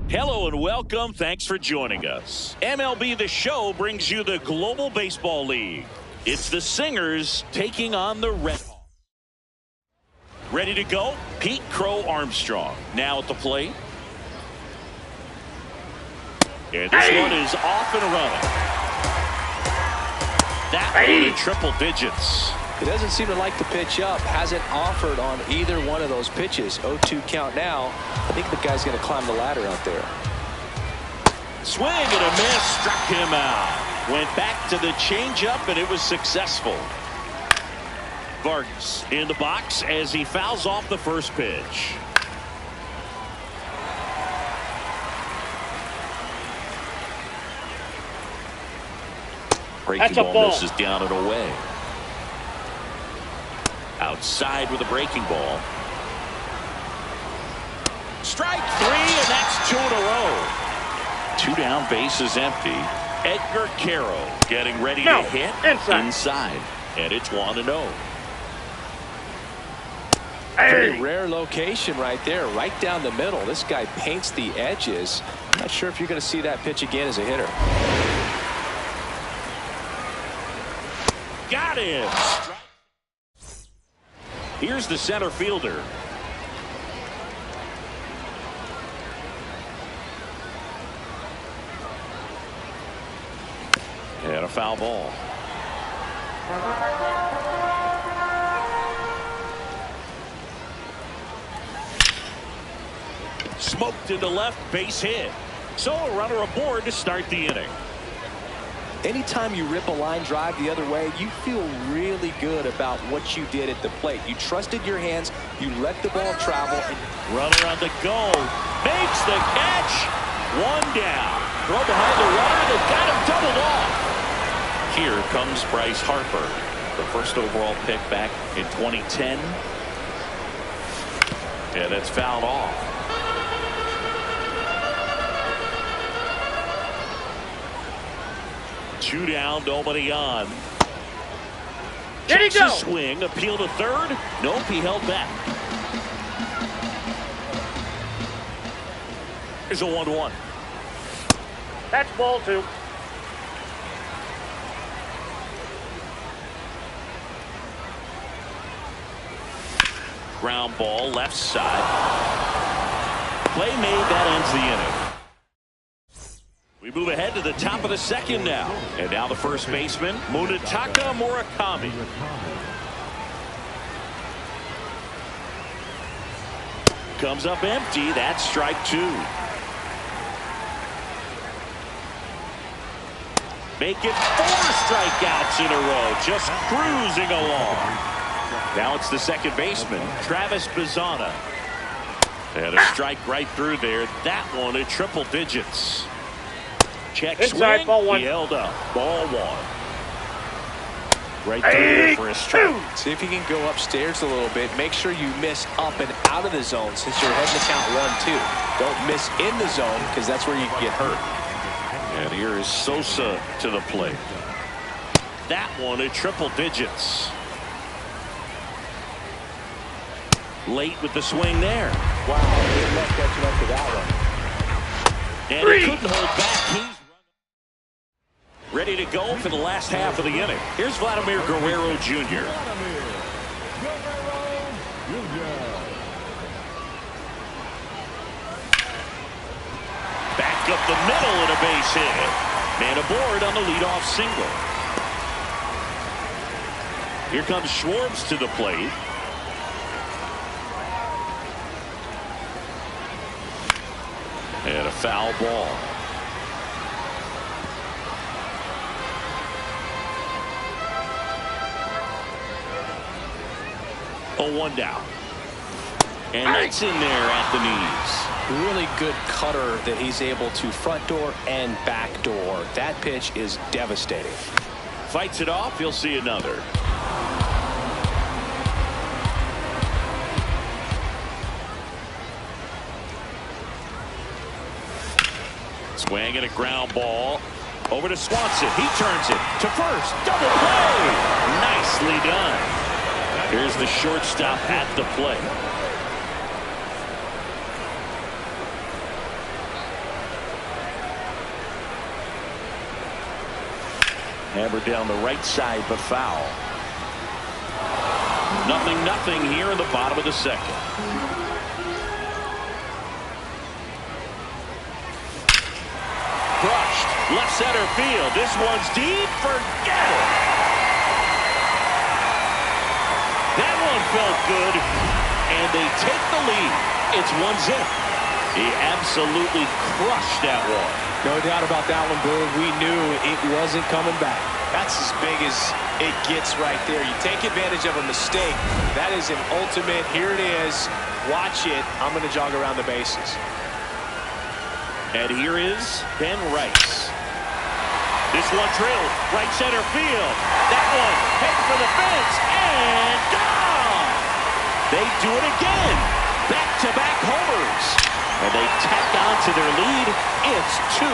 Hello and welcome. Thanks for joining us. MLB The Show brings you the Global Baseball League. It's the Singers taking on the Red Hawks. Ready to go? Pete Crow Armstrong now at the plate. And this one is off and running. That one in triple digits. He doesn't seem to like the pitch up. Hasn't offered on either one of those pitches. 0-2 count now. I think the guy's going to climb the ladder out there. Swing and a miss. Struck him out. Went back to the changeup, and it was successful. Vargas in the box as he fouls off the first pitch. Breaking ball misses down and away. Outside with a breaking ball. Strike three, and that's 2 in a row. 2 down, bases empty. Edgar Carroll getting ready to hit inside. And it's 1-0. Very rare location right there, right down the middle. This guy paints the edges. Not sure if you're going to see that pitch again as a hitter. Got him. Here's the center fielder. And a foul ball. Smoked into left, base hit. So a runner aboard to start the inning. Anytime you rip a line drive the other way, you feel really good about what you did at the plate. You trusted your hands, you let the ball travel. Runner on the go, makes the catch. 1 down. Throw behind the runner, they've got him doubled off. Here comes Bryce Harper, the first overall pick back in 2010. And it's fouled off. Two down, nobody on. There he goes. Swing, appeal to third. Nope, he held back. Here's a 1-1. That's ball 2. Ground ball, left side. Play made, that ends the inning. We move ahead to the top of the second now. And now the first baseman, Munetaka Murakami. Comes up empty. That's strike 2. Make it 4 strikeouts in a row. Just cruising along. Now it's the second baseman, Travis Bazzana. And a strike right through there. That one at triple digits. Check inside, swing. ball 1. He held up. Ball 1. Right through for a strike. See if you can go upstairs a little bit. Make sure you miss up and out of the zone since you're heading to count 1-2. Don't miss in the zone because that's where you can get hurt. And here is Sosa to the plate. That one at triple digits. Late with the swing there. Wow, good luck catching up to that one. And he couldn't hold back. He's ready to go for the last half of the inning. Here's Vladimir Guerrero Jr. Back up the middle and a base hit. Man aboard on the leadoff single. Here comes Schwartz to the plate. And a foul ball. Oh, 1 down. And that's in there at the knees. Really good cutter that he's able to front door and back door. That pitch is devastating. Fights it off. You'll see another. Swing and a ground ball. Over to Swanson. He turns it to first. Double play. Nicely done. Here's the shortstop at the plate. Hammered down the right side, but foul. 0-0 here in the bottom of the second. Crushed. Left center field. This one's deep. Forget it. That one felt good. And they take the lead. It's 1-0. He absolutely crushed that one. No doubt about that one, Boone. We knew it wasn't coming back. That's as big as it gets right there. You take advantage of a mistake. That is an ultimate. Here it is. Watch it. I'm going to jog around the bases. And here is Ben Rice. This one drilled right center field. That one heading for the fence and gone. They do it again. Back-to-back homers. And they tack on to their lead. It's 2-0.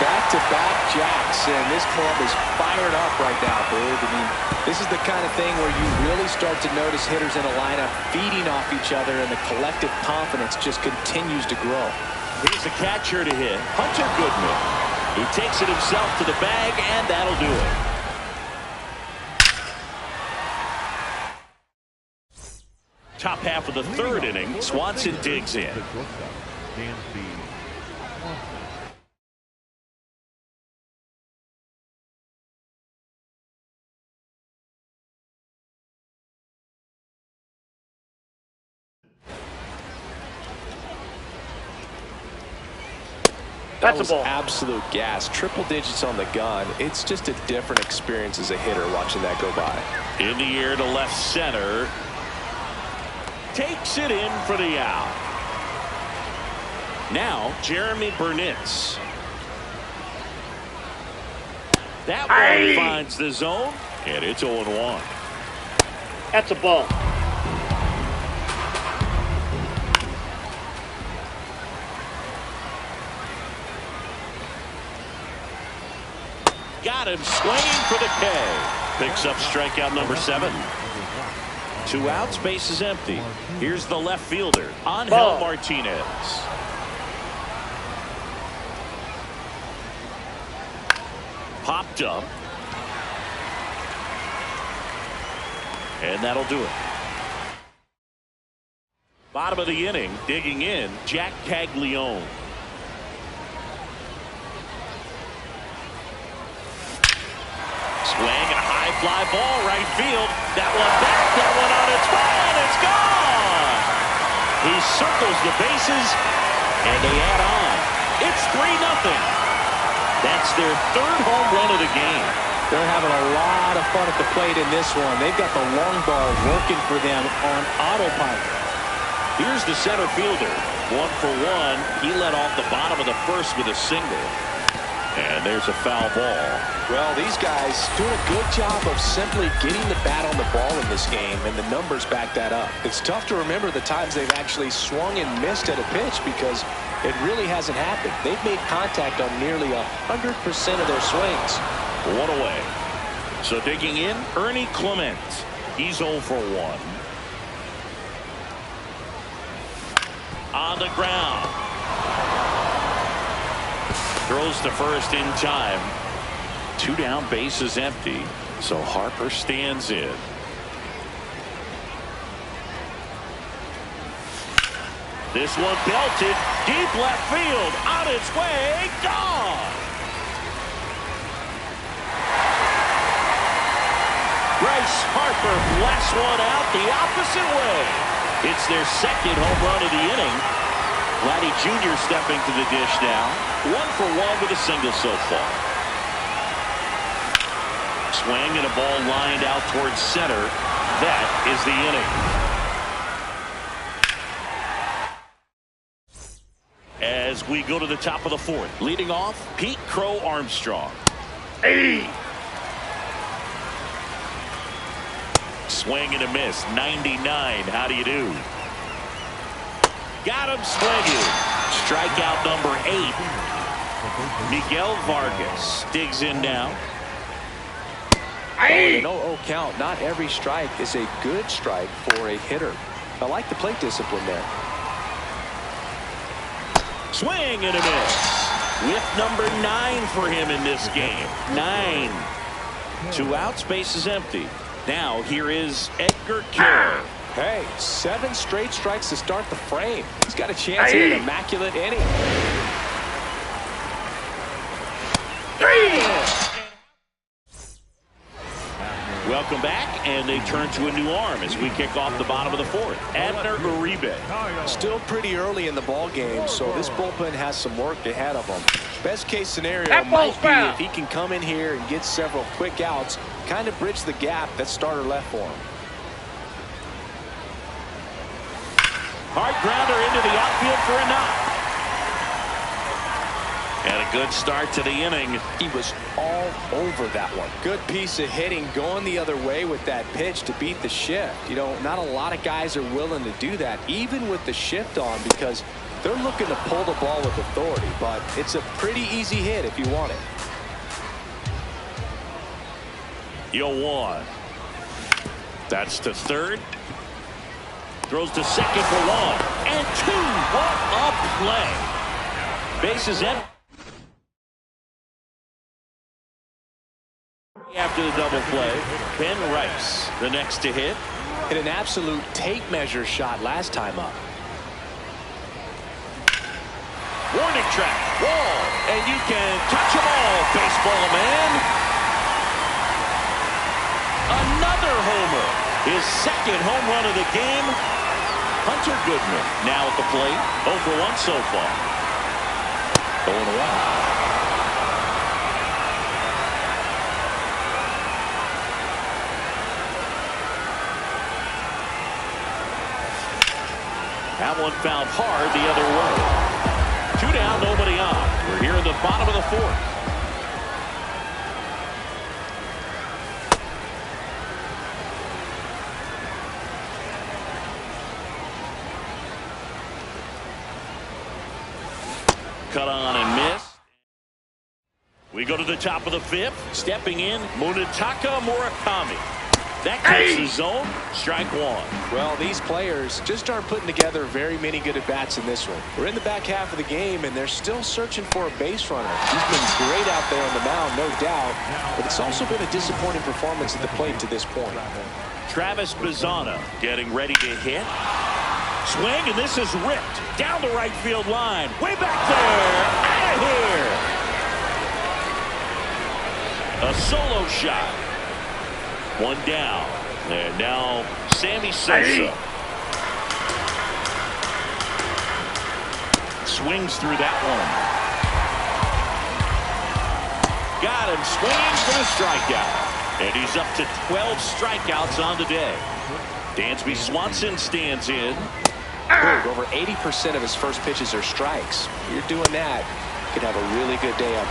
Back-to-back jacks, and this club is fired up right now, Boog. I mean, this is the kind of thing where you really start to notice hitters in a lineup feeding off each other, and the collective confidence just continues to grow. Here's the catcher to hit, Hunter Goodman. He takes it himself to the bag, and that'll do it. Top half of the third inning, Swanson digs in. That's That a ball. was absolute gas. Triple digits on the gun. It's just a different experience as a hitter watching that go by. In the air to left center. Takes it in for the out. Now, Jeremy Burnitz. That one finds the zone, and it's 0-1. That's a ball. Got him swinging for the K. Picks up strikeout number 7. 2 outs, base is empty. Here's the left fielder, Angel Martinez. Popped up. And that'll do it. Bottom of the inning, digging in, Jack Caglione. Swing and a high fly ball right field. That one back, that one on its way, and it's gone. He circles the bases, and they add on. It's 3-0. That's their third home run of the game. They're having a lot of fun at the plate in this one. They've got the long ball working for them on autopilot. Here's the center fielder. 1 for 1. He led off the bottom of the first with a single. And there's a foul ball. Well, these guys doing a good job of simply getting the bat on the ball in this game, and the numbers back that up. It's tough to remember the times they've actually swung and missed at a pitch because it really hasn't happened. They've made contact on nearly 100% of their swings. 1 away. So digging in, Ernie Clement. He's 0 for 1. On the ground. Throws to first in time. 2 down, base is empty. So Harper stands in. This one belted deep left field. On its way, gone. Bryce Harper blasts one out the opposite way. It's their second home run of the inning. Vladdy Jr. stepping to the dish now. 1 for 1 with a single so far. Swing and a ball lined out towards center. That is the inning. As we go to the top of the 4th, leading off, Pete Crow Armstrong. Hey! Swing and a miss. 99. How do you do? Got him swinging. Strikeout number 8. Miguel Vargas digs in now. Hey! An 0-0 count. Not every strike is a good strike for a hitter. I like the plate discipline there. Swing and a miss. With number 9 for him in this game. 9. 2 outs, base is empty. Now here is Edgar Kerr. Hey, 7 straight strikes to start the frame. He's got a chance at an immaculate inning. Welcome back, and they turn to a new arm as we kick off the bottom of the 4th. Abner Uribe. Still pretty early in the ball game, so this bullpen has some work ahead of them. Best case scenario might be if he can come in here and get several quick outs, kind of bridge the gap that starter left for him. Hard grounder into the outfield for a knock. And a good start to the inning. He was all over that one. Good piece of hitting going the other way with that pitch to beat the shift. You know, not a lot of guys are willing to do that, even with the shift on, because they're looking to pull the ball with authority. But it's a pretty easy hit if you want it. 0-1. That's to third. Throws to second for 1 and 2. What a play. Bases empty. After the double play, Ben Rice, the next to hit. Hit an absolute tape measure shot last time up. Warning track, wall, and you can touch them all, baseball man. Another homer, his second home run of the game. Hunter Goodman now at the plate, 0 for 1 so far. Going away. That one fouled hard the other way. 2 down, nobody on. We're here in the bottom of the 4th. Cut on and miss. We go to the top of the 5th. Stepping in, Munetaka Murakami. That cuts the zone. Strike 1. Well, these players just aren't putting together very many good at-bats in this one. We're in the back half of the game, and they're still searching for a base runner. He's been great out there on the mound, no doubt, but it's also been a disappointing performance at the plate to this point. Travis Bazzana getting ready to hit. Swing, and this is ripped down the right field line. Way back there. Out of here. A solo shot. 1 down. And now Sammy Sosa. Swings through that one. Got him swinging for the strikeout. And he's up to 12 strikeouts on the day. Dansby Swanson stands in. Over 80% of his first pitches are strikes. You're doing that, you could have a really good day out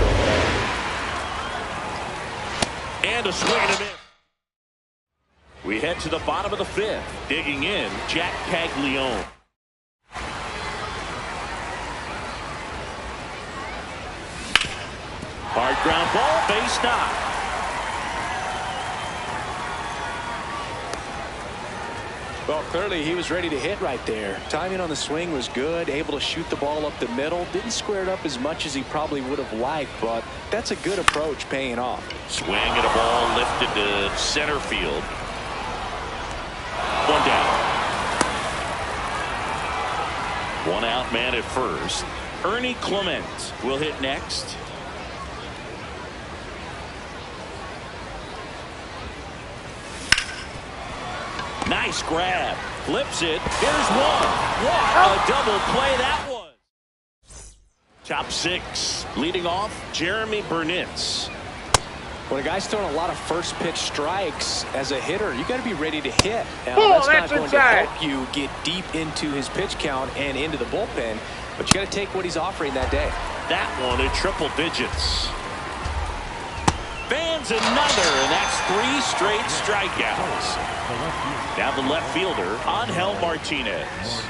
there. And a swing and a miss. We head to the bottom of the 5th. Digging in, Jack Caglione. Hard ground ball, base knock. Well, clearly he was ready to hit right there. Timing on the swing was good, able to shoot the ball up the middle. Didn't square it up as much as he probably would have liked, but that's a good approach paying off. Swing at a ball lifted to center field. 1 down. 1 out, man at first. Ernie Clement will hit next. Nice grab. Flips it. Here's 1. What a double play that was. Top 6. Leading off, Jeremy Burnitz. When a guy's throwing a lot of first pitch strikes as a hitter, you got to be ready to hit. Now, that's not going to help you get deep into his pitch count and into the bullpen, but you got to take what he's offering that day. That one in triple digits. Fans another, and that's 3 straight strikeouts. Now the left fielder, Angel Martinez.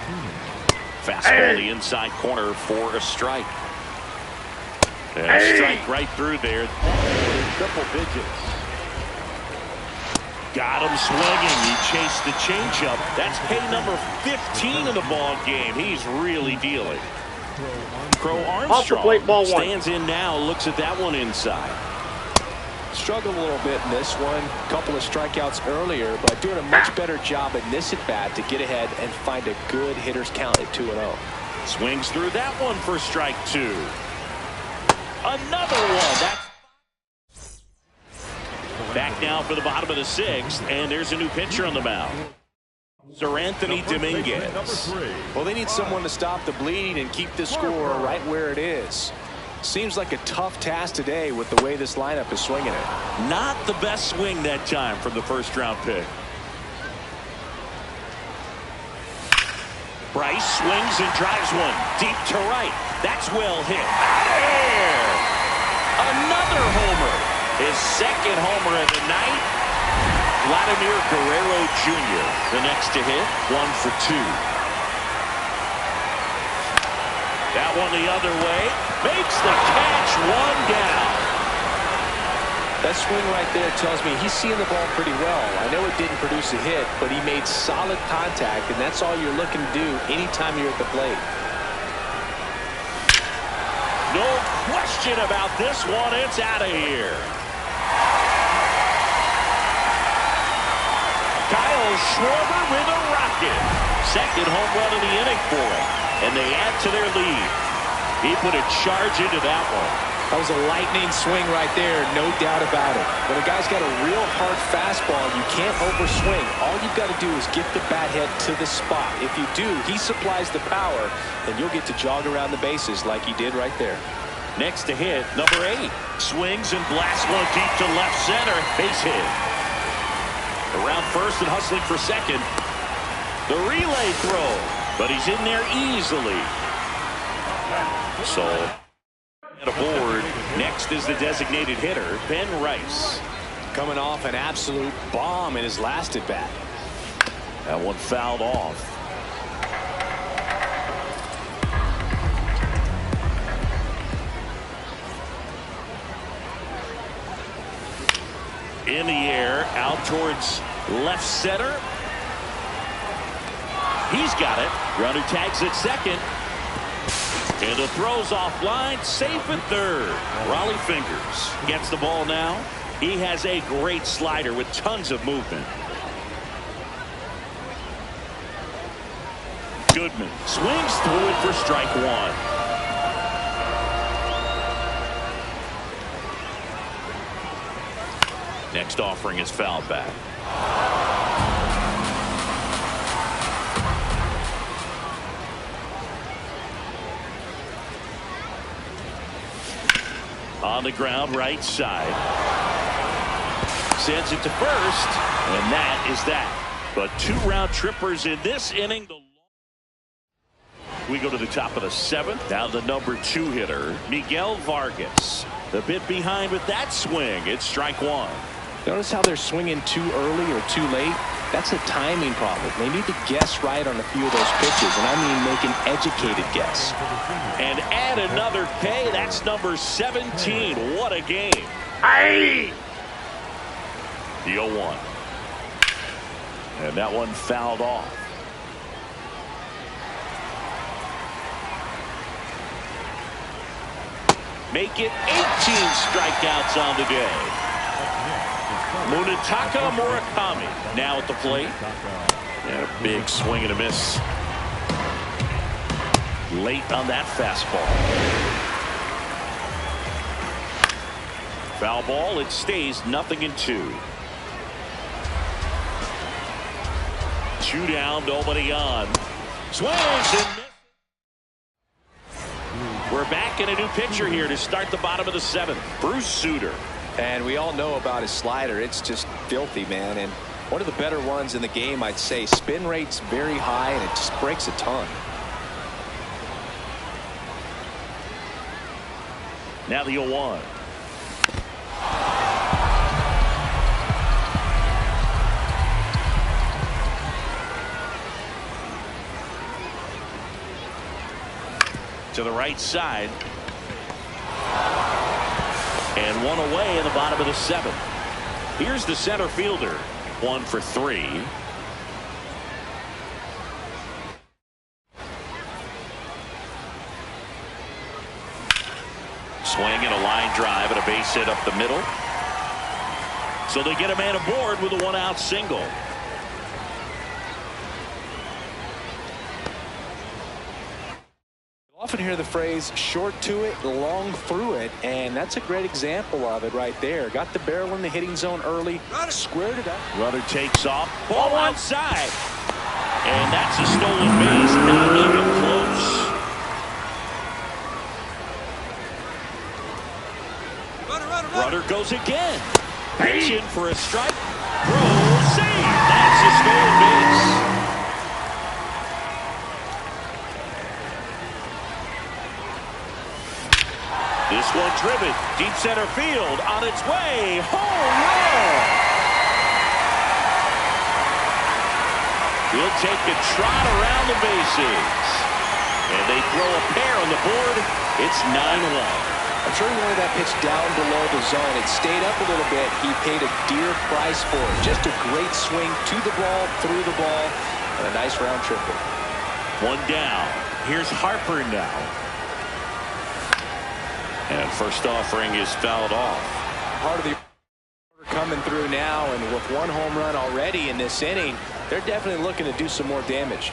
Fastball the inside corner for a strike. And a strike right through there. Triple digits. Got him swinging. He chased the changeup. That's K number 15 in the ball game. He's really dealing. Crow Off the plate, ball Armstrong one. stands in now, looks at that one inside. Struggled a little bit in this one. Couple of strikeouts earlier, but doing a much better job in this at-bat to get ahead and find a good hitter's count at 2-0. Swings through that one for strike two. Another one. That's back now for the bottom of the sixth, and there's a new pitcher on the mound. Sir Anthony Dominguez. Well, they need someone to stop the bleeding and keep the score right where it is. Seems like a tough task today with the way this lineup is swinging it. Not the best swing that time from the first-round pick. Bryce swings and drives one deep to right. That's well hit. There! Another homer. His second homer of the night. Vladimir Guerrero Jr. the next to hit. 1 for 2. That one the other way. Makes the catch. 1 down. That swing right there tells me he's seeing the ball pretty well. I know it didn't produce a hit, but he made solid contact, and that's all you're looking to do anytime you're at the plate. No question about this one. It's out of here. Kyle Schwarber with a rocket. Second home run of the inning for him, and they add to their lead. He put a charge into that one. That was a lightning swing right there, no doubt about it. When a guy's got a real hard fastball, you can't overswing. All you've got to do is get the bat head to the spot. If you do, he supplies the power, and you'll get to jog around the bases like he did right there. Next to hit, number 8. Swings and blasts one deep to left center. Base hit. Around first and hustling for second. The relay throw, but he's in there easily. So aboard. Next is the designated hitter, Ben Rice. Coming off an absolute bomb in his last at-bat. That one fouled off. In the air, out towards left center. He's got it. Runner tags at second. And the throw's offline, safe at third. Raleigh Fingers gets the ball now. He has a great slider with tons of movement. Goodman swings through it for strike one. Next offering is fouled back. On the ground, right side. Sends it to first, and that is that. But 2 round trippers in this inning. We go to the top of the 7th. Now the number 2 hitter, Miguel Vargas. The bit behind with that swing. It's strike one. Notice how they're swinging too early or too late? That's a timing problem. They need to guess right on a few of those pitches, and I mean make an educated guess. And add another K. That's number 17. What a game. Aye! The 0-1. And that one fouled off. Make it 18 strikeouts on the day. Munetaka Murakami now at the plate. And a big swing and a miss. Late on that fastball. Foul ball. It stays 0-2. 2 down, nobody on. Swings and misses. We're back in a new pitcher here to start the bottom of the 7th. Bruce Sutter. And we all know about his slider. It's just filthy, man. And one of the better ones in the game, I'd say. Spin rate's very high, and it just breaks a ton. Now the 0-1. To the right side. And one away in the bottom of the 7th. Here's the center fielder. 1 for 3. a base hit up the middle. So they get a man aboard with a one-out single. Often hear the phrase short to it, long through it, and that's a great example of it right there. Got the barrel in the hitting zone early, squared it up. Runner takes off, ball outside, and that's a stolen base, not even close. Runner goes again, pitch in for a strike, throw, save, that's a stolen base. This one driven, deep center field, on its way, home run! He'll take a trot around the bases. And they throw a pair on the board. It's 9-1. I'm sure he wanted that pitch down below the zone. It stayed up a little bit. He paid a dear price for it. Just a great swing to the ball, through the ball, and a nice round triple. One down. Here's Harper now. And first offering is fouled off. Part of the order coming through now, and with one home run already in this inning, they're definitely looking to do some more damage.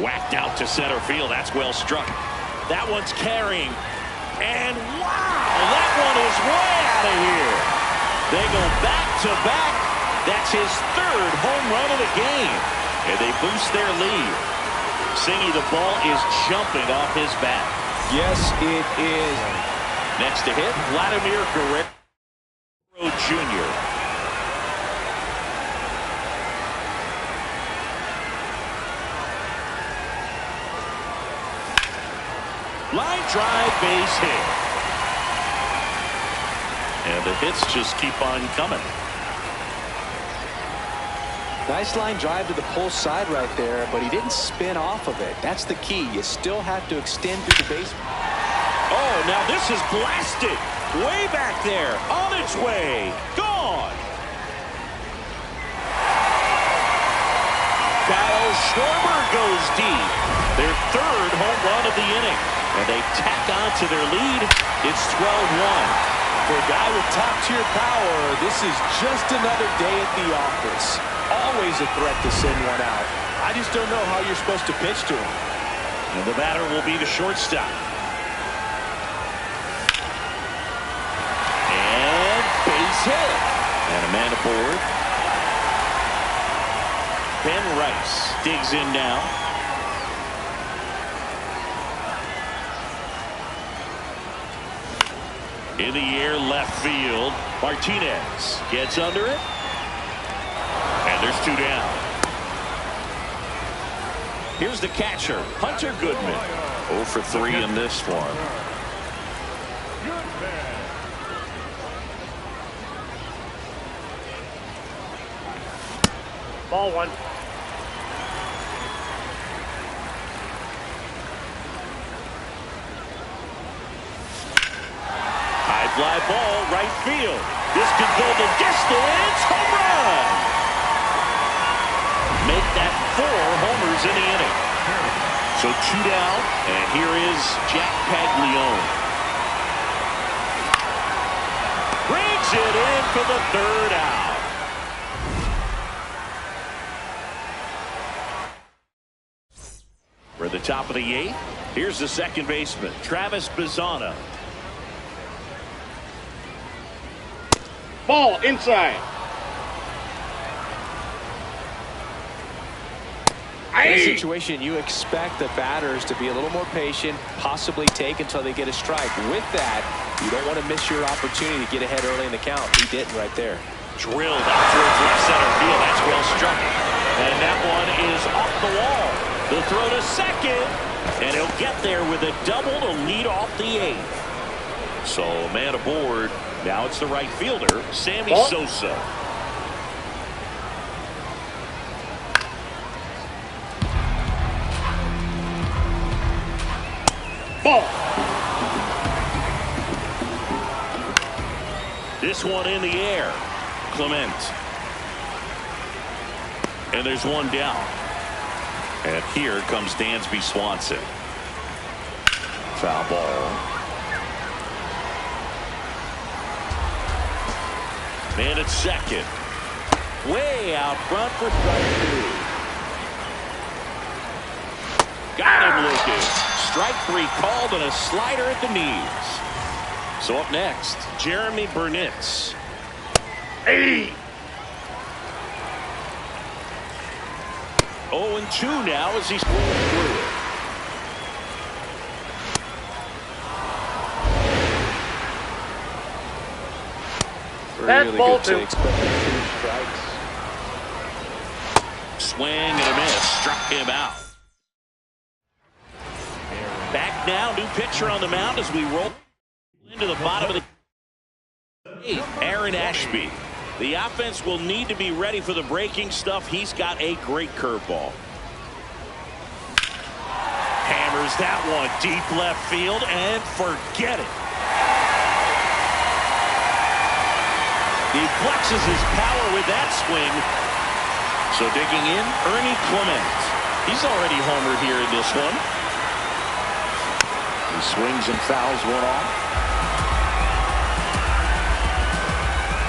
Whacked out to center field. That's well struck. That one's carrying. And wow, that one is way out of here. They go back to back. That's his third home run of the game. And they boost their lead. Singy, the ball is jumping off his bat. Yes, it is. Next to hit, Vladimir Guerrero Jr. Line drive, base hit. And the hits just keep on coming. Nice line drive to the pull side right there, but he didn't spin off of it. That's the key. You still have to extend through the base. Oh, now this is blasted. Way back there. On its way. Gone. Kyle Schwarber goes deep. Their third home run of the inning. And they tack on to their lead. It's 12-1. For a guy with top-tier power, this is just another day at the office. Always a threat to send one out. I just don't know how you're supposed to pitch to him. And the batter will be the shortstop. And base hit. And a man aboard. Ben Rice digs in now. In the air, left field. Martinez gets under it. And there's two down. Here's the catcher, Hunter Goodman. 0 for 3 in this one. Ball one. High fly ball, right field. This could go the distance. Home run. Make that 4 homers in the inning. So 2 down, and here is Jack Paglione. Brings it in for the 3rd out. For the top of the 8th, here's the second baseman, Travis Bazzana. Ball inside. In a situation, you expect the batters to be a little more patient, possibly take until they get a strike. With that, you don't want to miss your opportunity to get ahead early in the count. He didn't right there. Drilled out towards left center field. That's well struck. And that one is off the wall. The throw to second. And he'll get there with a double to lead off the 8th. So man aboard. Now it's the right fielder, Sammy Sosa. Ball. This one in the air. Clement. And there's one down. And here comes Dansby Swanson. Foul ball. Man at second. Way out front for strike 2. Got him looking. Strike 3 called and a slider at the knees. So up next, Jeremy Burnitz. 0-2 now as he's pulling through it. That's Really ball good 2. takes, but 2 strikes. Swing and a miss. Struck him out. Back now, new pitcher on the mound as we roll into the bottom of the 8th. Aaron Ashby. The offense will need to be ready for the breaking stuff. He's got a great curveball. Hammers that one deep left field and forget it. He flexes his power with that swing. So digging in, Ernie Clement. He's already homered here in this one. He swings and fouls one off.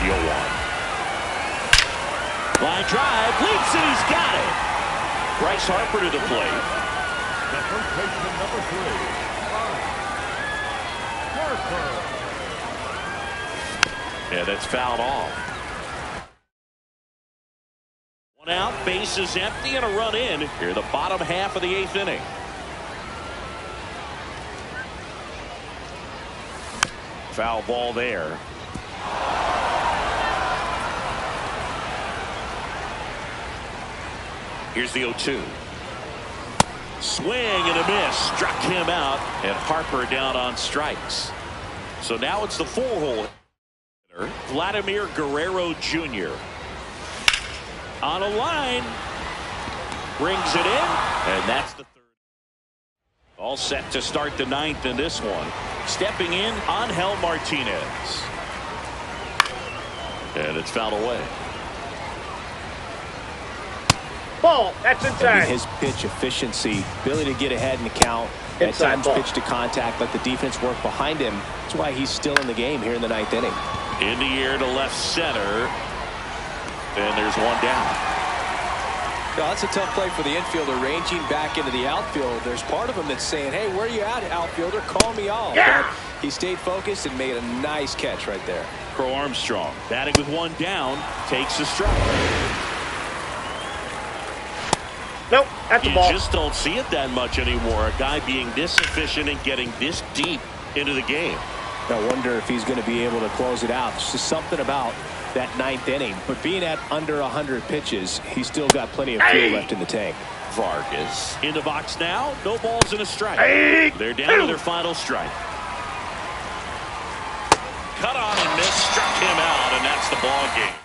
0-1. Line drive, leaps and he's got it. Bryce Harper to the plate. The first baseman, number 3, Harper. Yeah, that's fouled off. One out, base is empty, and a run in here the bottom half of the 8th inning. Foul ball there. Here's the 0-2. Swing and a miss. Struck him out, and Harper down on strikes. So now it's the 4-hole hitter, Vladimir Guerrero Jr. On a line. Brings it in, and that's the 3rd. All set to start the 9th in this one. Stepping in, Angel Martinez. And it's fouled away. Ball. That's I mean, inside. his pitch efficiency, ability to get ahead in the count, at Inside times ball. pitch to contact, let the defense work behind him. That's why he's still in the game here in the 9th inning. In the air to left center. And there's one down. No, that's a tough play for the infielder, ranging back into the outfield. There's part of him that's saying, hey, where are you at, outfielder? Call me off. Yeah. But he stayed focused and made a nice catch right there. Crow Armstrong batting with one down, takes a strike. Nope. That's a You ball. just don't see it that much anymore. A guy being this efficient and getting this deep into the game. I wonder if he's going to be able to close it out. There's just something about that 9th inning. But being at under 100 pitches, he's still got plenty of fuel left in the tank. Vargas in the box now. No balls and a strike. They're down to their final strike. Cut on and miss. Struck him out, and that's the ball game.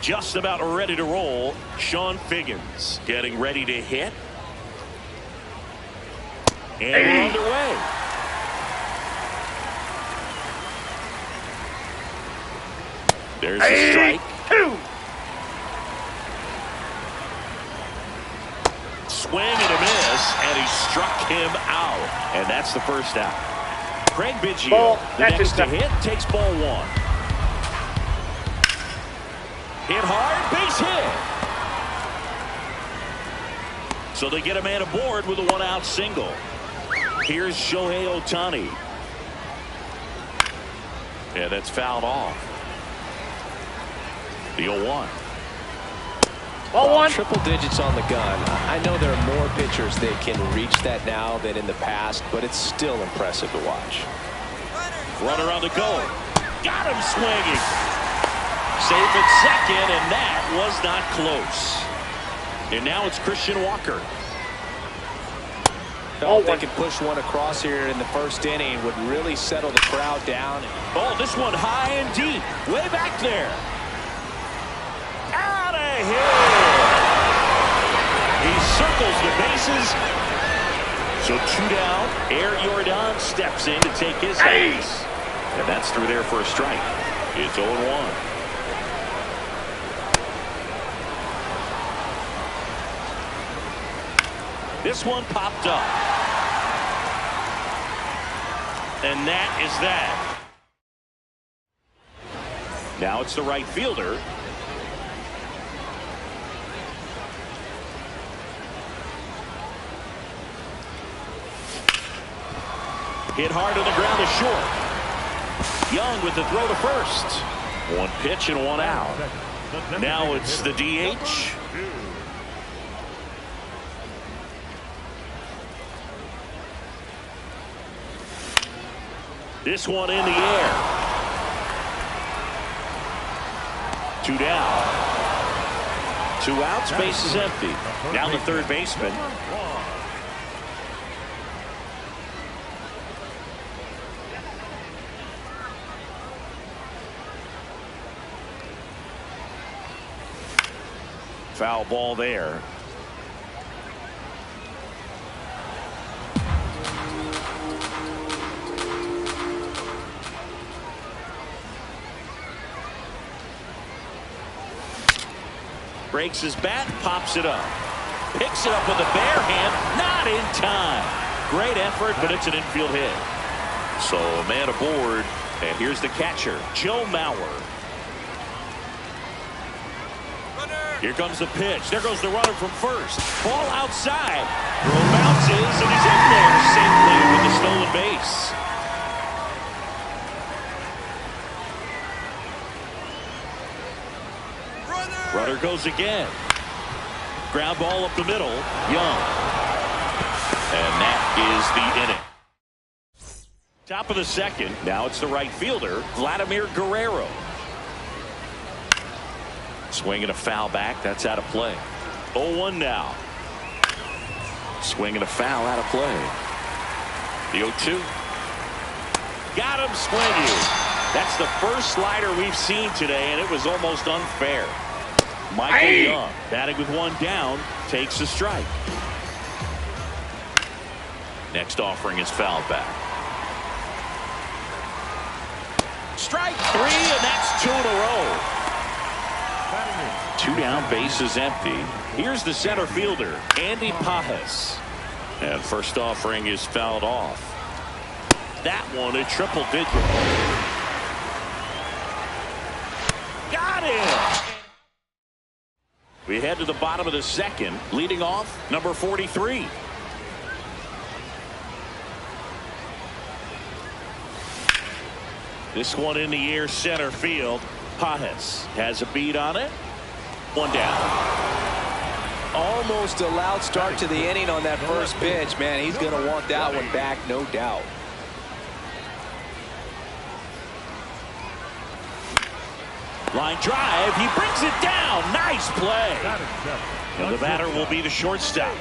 just about ready to roll. Sean Figgins getting ready to hit. And we're underway. There's a strike. Swing and a miss, and he struck him out. And that's the first out. Craig Biggio, the next to hit, takes ball one. Hit hard, base hit. So they get a man aboard with a one-out single. Here's Shohei Ohtani. Yeah, that's fouled off. The 0-1. Ball one. Triple digits on the gun. I know there are more pitchers that can reach that now than in the past, but it's still impressive to watch. Runner on the go. Got him swinging. Safe at second, and that was not close. And now it's Christian Walker. If they can push one across here in the first inning, would really settle the crowd down. Oh, this one high and deep. Way back there. Out of here. He circles the bases. So 2 down. Air Jordan steps in to take his base. And that's through there for a strike. It's 0-1. This one popped up. And that is that. Now it's the right fielder. Hit hard on the ground is short. Young with the throw to first. One pitch and one out. Now it's the DH. This one in the air. 2 down. 2 outs, base is empty. Now the third baseman. Foul ball there. Breaks his bat, pops it up. Picks it up with a bare hand, not in time. Great effort, but it's an infield hit. So a man aboard, and here's the catcher, Joe Mauer. Here comes the pitch. There goes the runner from first. Ball outside. Throw bounces, and he's in there safely with the stolen base. Runner goes again. Ground ball up the middle. Young. And that is the inning. Top of the second. Now it's the right fielder, Vladimir Guerrero. Swinging a foul back. That's out of play. 0-1 now. Swinging a foul out of play. The 0-2. Got him swinging. That's the first slider we've seen today, and it was almost unfair. Michael Young, batting with one down, takes a strike. Next offering is fouled back. Strike 3, and that's 2 in a row. 2 down, base is empty. Here's the center fielder, Andy Pajas. And first offering is fouled off. That one a triple digit. Got him. We head to the bottom of the second, leading off number 43. This one in the air, center field. Pajas has a beat on it. 1 down. Almost a loud start to the inning on that first pitch. Man, he's going to want that one back, no doubt. Line drive. He brings it down. Nice play. And the batter will be the shortstop.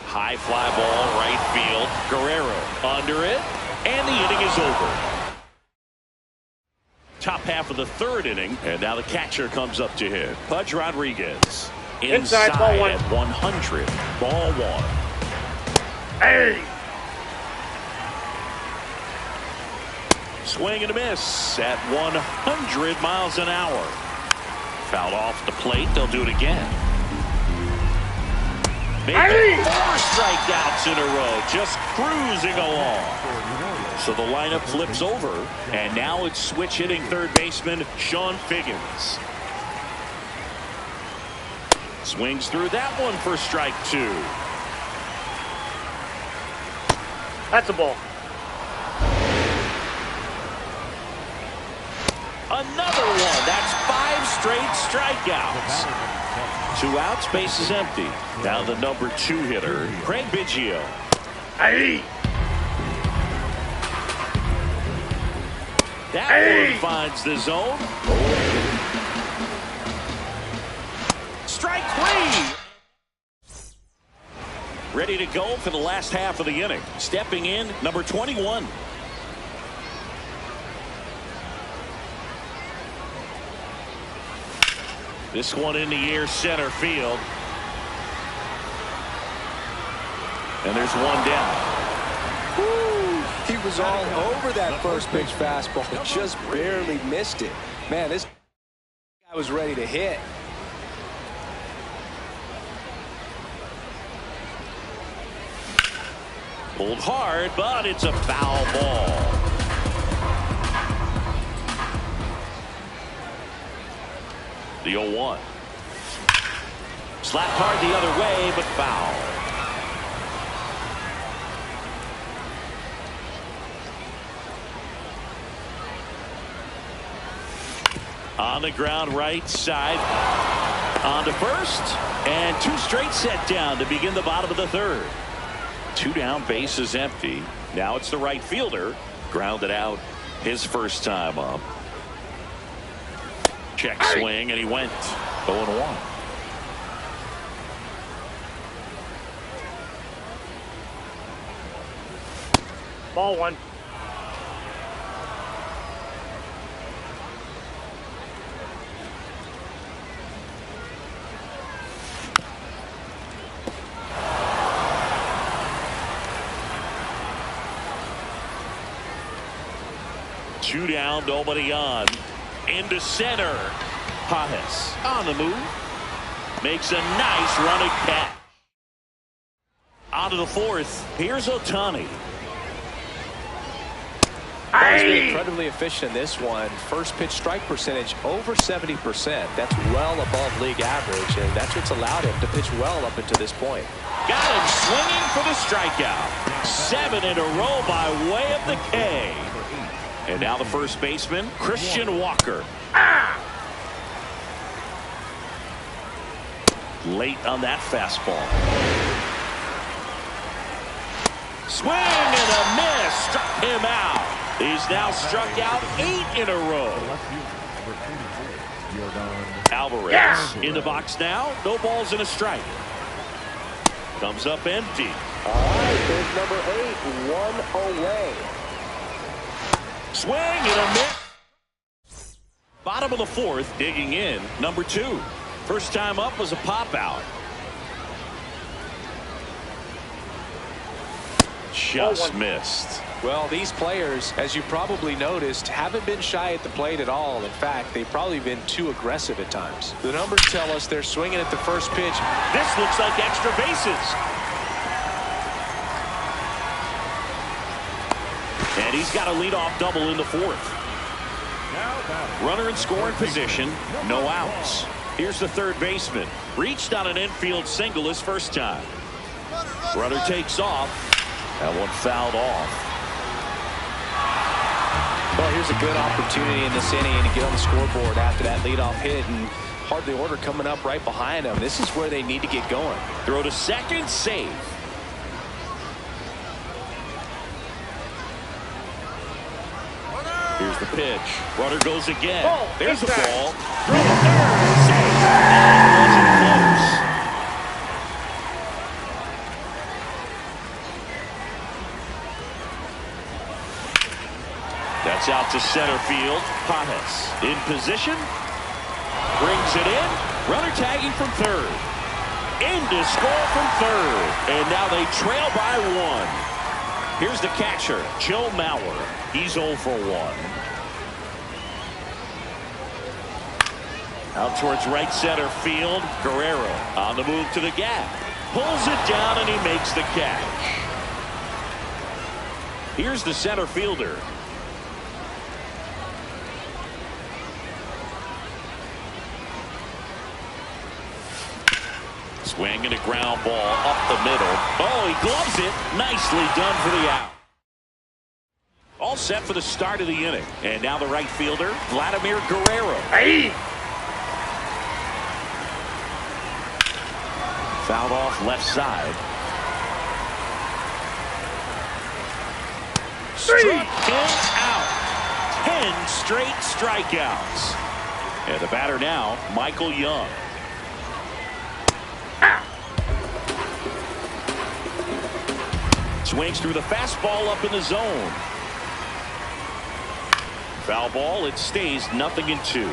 High fly ball, right field. Guerrero under it. And the inning is over. Top half of the third inning, and now the catcher comes up to hit. Pudge Rodriguez inside ball one. at 100. Ball one. Hey! Swing and a miss at 100 miles an hour. Fouled off the plate. They'll do it again. Maybe 4 strikeouts in a row. Just cruising along. So the lineup flips over, and now it's switch hitting third baseman Sean Figgins. Swings through that one for strike 2. That's a ball. Another one. That's 5 straight strikeouts. 2 outs, base is empty. Now the number 2 hitter, Craig Biggio. Hey! That one finds the zone. Strike 3. Ready to go for the last half of the inning. Stepping in, number 21. This one in the air, center field. And there's one down. Woo! He was all over that first pitch fastball. Just barely missed it. Man, this guy was ready to hit. Pulled hard, but it's a foul ball. The 0-1. Slapped hard the other way, but foul. On the ground, right side. On to first. And 2 straight set down to begin the bottom of the third. 2 down, base is empty. Now it's the right fielder. Grounded out his first time up. Check swing, and he went 0-1. Ball one. Two down, nobody on. Into center. Pajes on the move. Makes a nice running catch. Out of the fourth. Here's Ohtani. He's been incredibly efficient in this one. First pitch strike percentage over 70%. That's well above league average, and that's what's allowed him to pitch well up until this point. Got him swinging for the strikeout. 7 in a row by way of the K. And now the first baseman, Christian Walker. Late on that fastball. Swing and a miss. Struck him out. He's now struck out 8 in a row. Alvarez in the box now. No balls and a strike. Comes up empty. All right, there's number 8, 1 away. Swing and a miss. Bottom of the fourth, digging in, number 2. First time up was a pop out. Just missed. Well, these players, as you probably noticed, haven't been shy at the plate at all. In fact, they've probably been too aggressive at times. The numbers tell us they're swinging at the first pitch. This looks like extra bases. And he's got a leadoff double in the fourth. Runner in scoring position, no outs. Here's the third baseman. Reached on an infield single his first time. Runner takes off. That one fouled off. Well, here's a good opportunity in this inning to get on the scoreboard after that leadoff hit, and hardly order coming up right behind them. This is where they need to get going. Throw to second, save. Here's the pitch. Runner goes again. There's the ball. Throw to third, save. That wasn't close. That's out to center field. Pajes in position. Brings it in. Runner tagging from third. In to score from third. And now they trail by 1. Here's the catcher, Joe Mauer. He's 0 for 1. Out towards right center field. Guerrero on the move to the gap. Pulls it down and he makes the catch. Here's the center fielder. Swinging a ground ball up the middle. Oh, he gloves it. Nicely done for the out. All set for the start of the inning. And now the right fielder, Vladimir Guerrero. Hey! Fouled off left side. Struck him out. 10 straight strikeouts. And the batter now, Michael Young. Swings through the fastball up in the zone. Foul ball. It stays 0-2.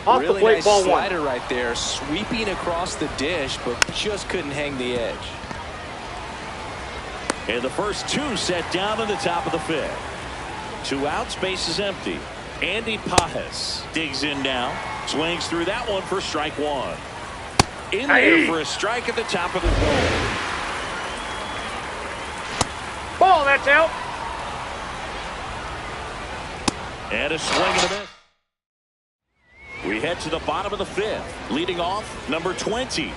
Off the Really plate, nice ball 1. slider right there, sweeping across the dish, but just couldn't hang the edge. And the first 2 set down in the top of the 5th. 2 outs, base is empty. Andy Pajes digs in now. Swings through that one for strike 1. In there for a strike at the top of the zone. Ball, that's out. And a swing and a miss. We head to the bottom of the 5th. Leading off, number 20.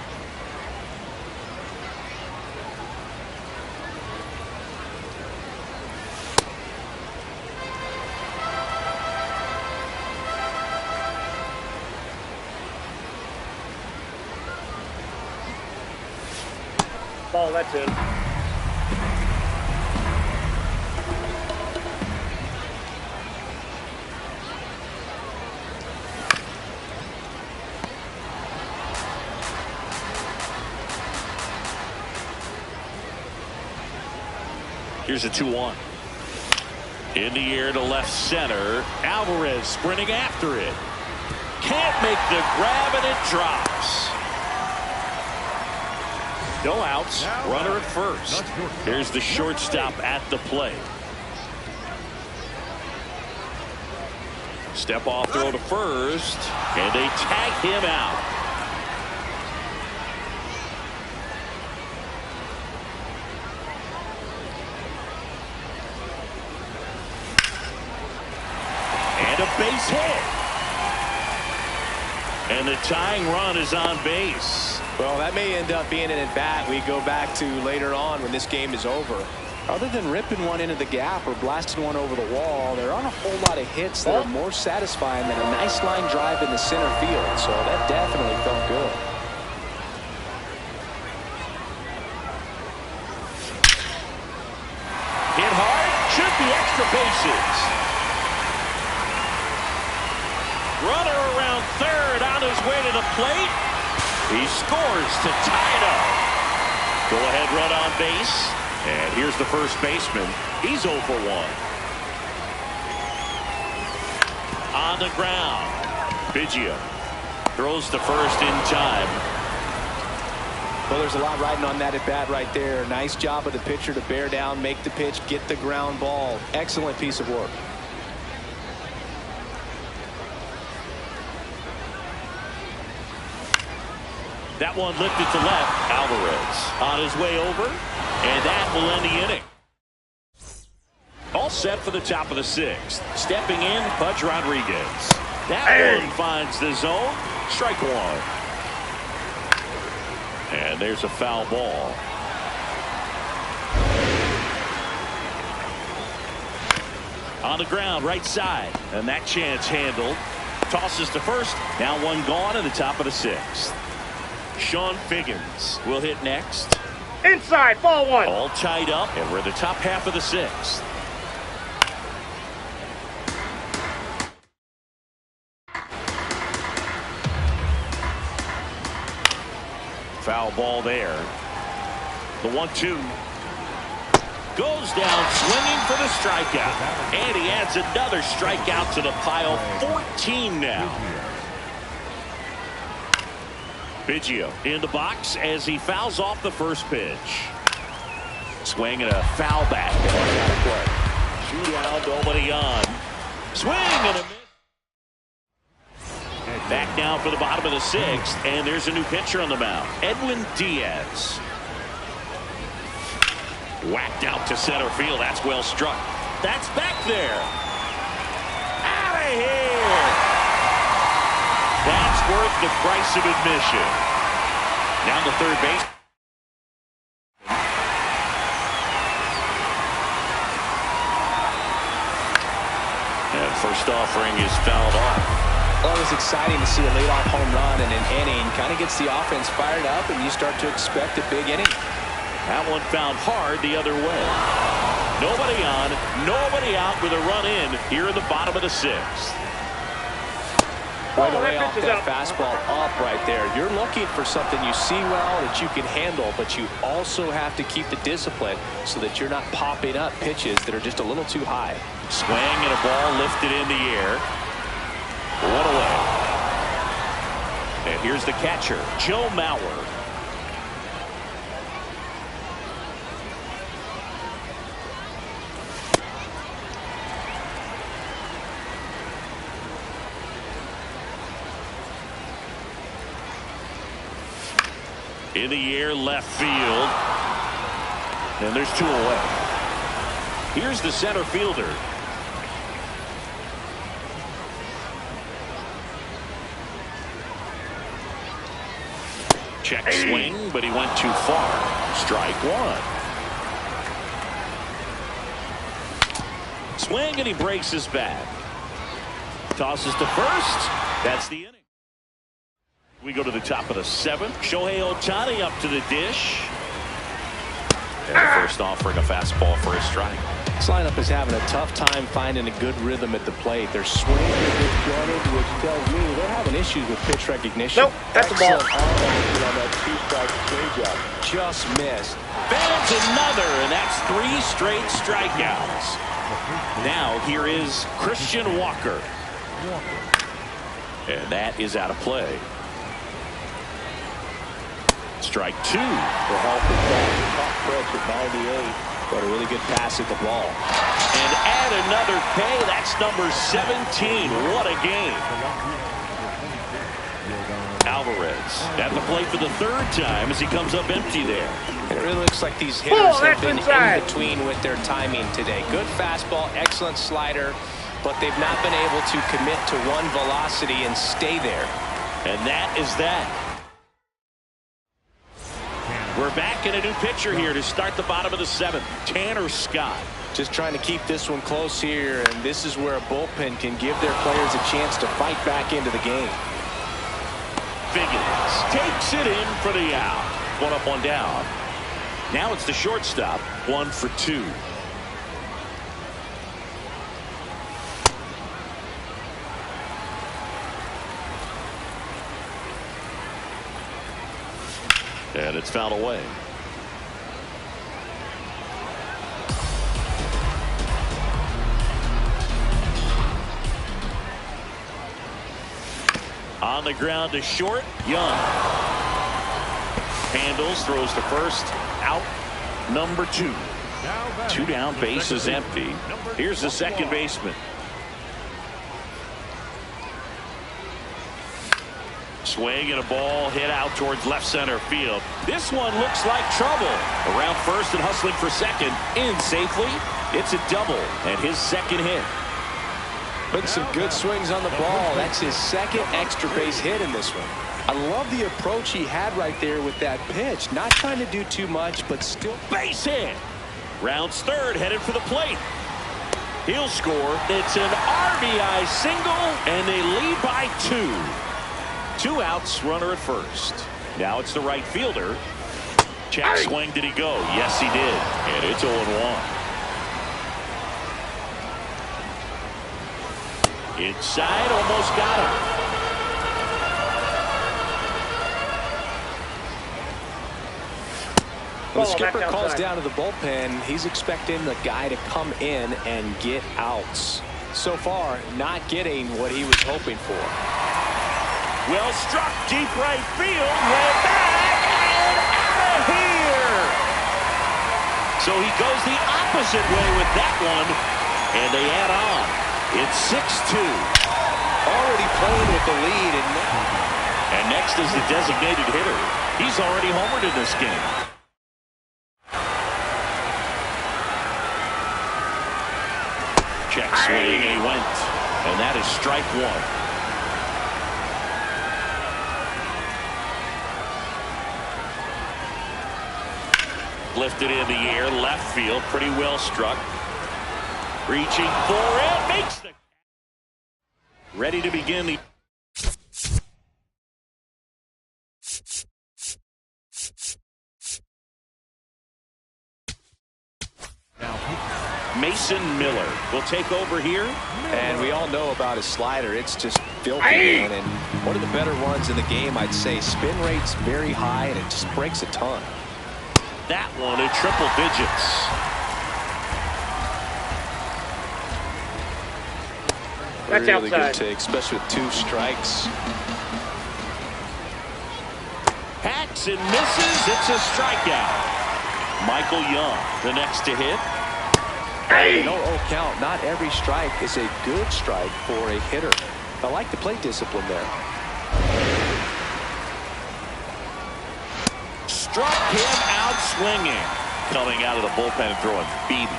Ball, that's in. Here's a 2-1. In the air to left center. Alvarez sprinting after it. Can't make the grab and it drops. No outs. Runner at first. Here's the shortstop at the plate. Step off throw to first. And they tag him out. And a base hit. And the tying run is on base. Well, that may end up being an at-bat we go back to later on when this game is over. Other than ripping one into the gap or blasting one over the wall, there aren't a whole lot of hits that are more satisfying than a nice line drive in the center field. So that definitely felt good. Hit hard. Should be extra bases. Runner around third on his way to the plate. He scores to tie it up. Go ahead run on base. And here's the first baseman. He's 0 for 1. On the ground. Biggio throws to first in time. Well, there's a lot riding on that at bat right there. Nice job of the pitcher to bear down, make the pitch, get the ground ball. Excellent piece of work. That one lifted to left. Alvarez on his way over. And that will end the inning. All set for the top of the 6th. Stepping in, Pudge Rodriguez. That one finds the zone. Strike 1. And there's a foul ball. On the ground, right side. And that chance handled. Tosses to first. Now one gone in the top of the 6th. Sean Figgins will hit next. Inside, ball 1. All tied up, and we're in the top half of the 6th. Foul ball there. The 1-2. Goes down swinging for the strikeout. And he adds another strikeout to the pile. 14 now. Biggio in the box as he fouls off the first pitch. Swing and a foul back. Shootout, nobody on. Swing and a miss. Back now for the bottom of the sixth, and there's a new pitcher on the mound, Edwin Diaz. Whacked out to center field. That's well struck. That's back there. Out of here. That's worth the price of admission. Now the third base. And first offering is fouled off. Well, it was exciting to see a leadoff home run in an inning. Kind of gets the offense fired up, and you start to expect a big inning. That one found hard the other way. Nobody on, nobody out with a run in here in the bottom of the sixth. Way to lay off that fastball up right there. You're looking for something you see well that you can handle, but you also have to keep the discipline so that you're not popping up pitches that are just a little too high. Swing and a ball lifted in the air. One away. And here's the catcher, Joe Mauer. In the air, left field. And there's two away. Here's the center fielder. Check swing, but he went too far. Strike one. Swing, and he breaks his bat. Tosses to first. That's the inning. We go to the top of the seventh. Shohei Ohtani up to the dish. And the first offering a fastball for a strike. This lineup is having a tough time finding a good rhythm at the plate. They're swinging disjointed, which tells me they're having issues with pitch recognition. Nope, that's a ball. On that two-strike changeup. Just missed. Bands another, and that's 3 straight strikeouts. Now here is Christian Walker. And that is out of play. Strike 2. The help is back. Top stretch at 98. But a really good pass at the ball. And add another K. That's number 17. What a game. Alvarez at the plate for the third time as he comes up empty there. And it really looks like these hitters have been in between with their timing today. Good fastball, excellent slider, but they've not been able to commit to one velocity and stay there. And that is that. We're back in a new pitcher here to start the bottom of the seventh. Tanner Scott. Just trying to keep this one close here, and this is where a bullpen can give their players a chance to fight back into the game. Figgins takes it in for the out. One up, one down. Now it's the shortstop. 1 for 2. And it's fouled away. On the ground to short. Young. Handles, throws to first. Out. Number 2. 2 down, base is empty. Here's the second baseman. Swing and a ball hit out towards left center field. This one looks like trouble. Around first and hustling for second. In safely. It's a double and his second hit. Putting some good swings on the ball. That's his second extra base hit in this one. I love the approach he had right there with that pitch. Not trying to do too much, but still. Base hit. Rounds third, headed for the plate. He'll score. It's an RBI single, and they lead by 2. 2 outs, runner at first. Now it's the right fielder. Check swing. Did he go? Yes, he did. And it's 0-1. Inside, almost got him. When the Ball, skipper that's calls outside. down to the bullpen, he's expecting the guy to come in and get outs. So far, not getting what he was hoping for. Well struck, deep right field, way back, and out of here! So he goes the opposite way with that one, and they add on. It's 6-2. Already playing with the lead, And next is the designated hitter. He's already homered in this game. Check swing, and he went. And that is strike one. Lifted in the air, left field, pretty well struck. Reaching for it, makes the... Ready to begin the... Mason Miller will take over here. and we all know about his slider. It's just filthy, man. And one of the better ones in the game, I'd say. Spin rate's very high, and it just breaks a ton. That one in triple digits. That's Really outside. good take, especially with 2 strikes. Hacks and misses. It's a strikeout. Michael Young, the next to hit. No count. Not every strike is a good strike for a hitter. I like the plate discipline there. Struck him out swinging. Coming out of the bullpen and throwing beatings.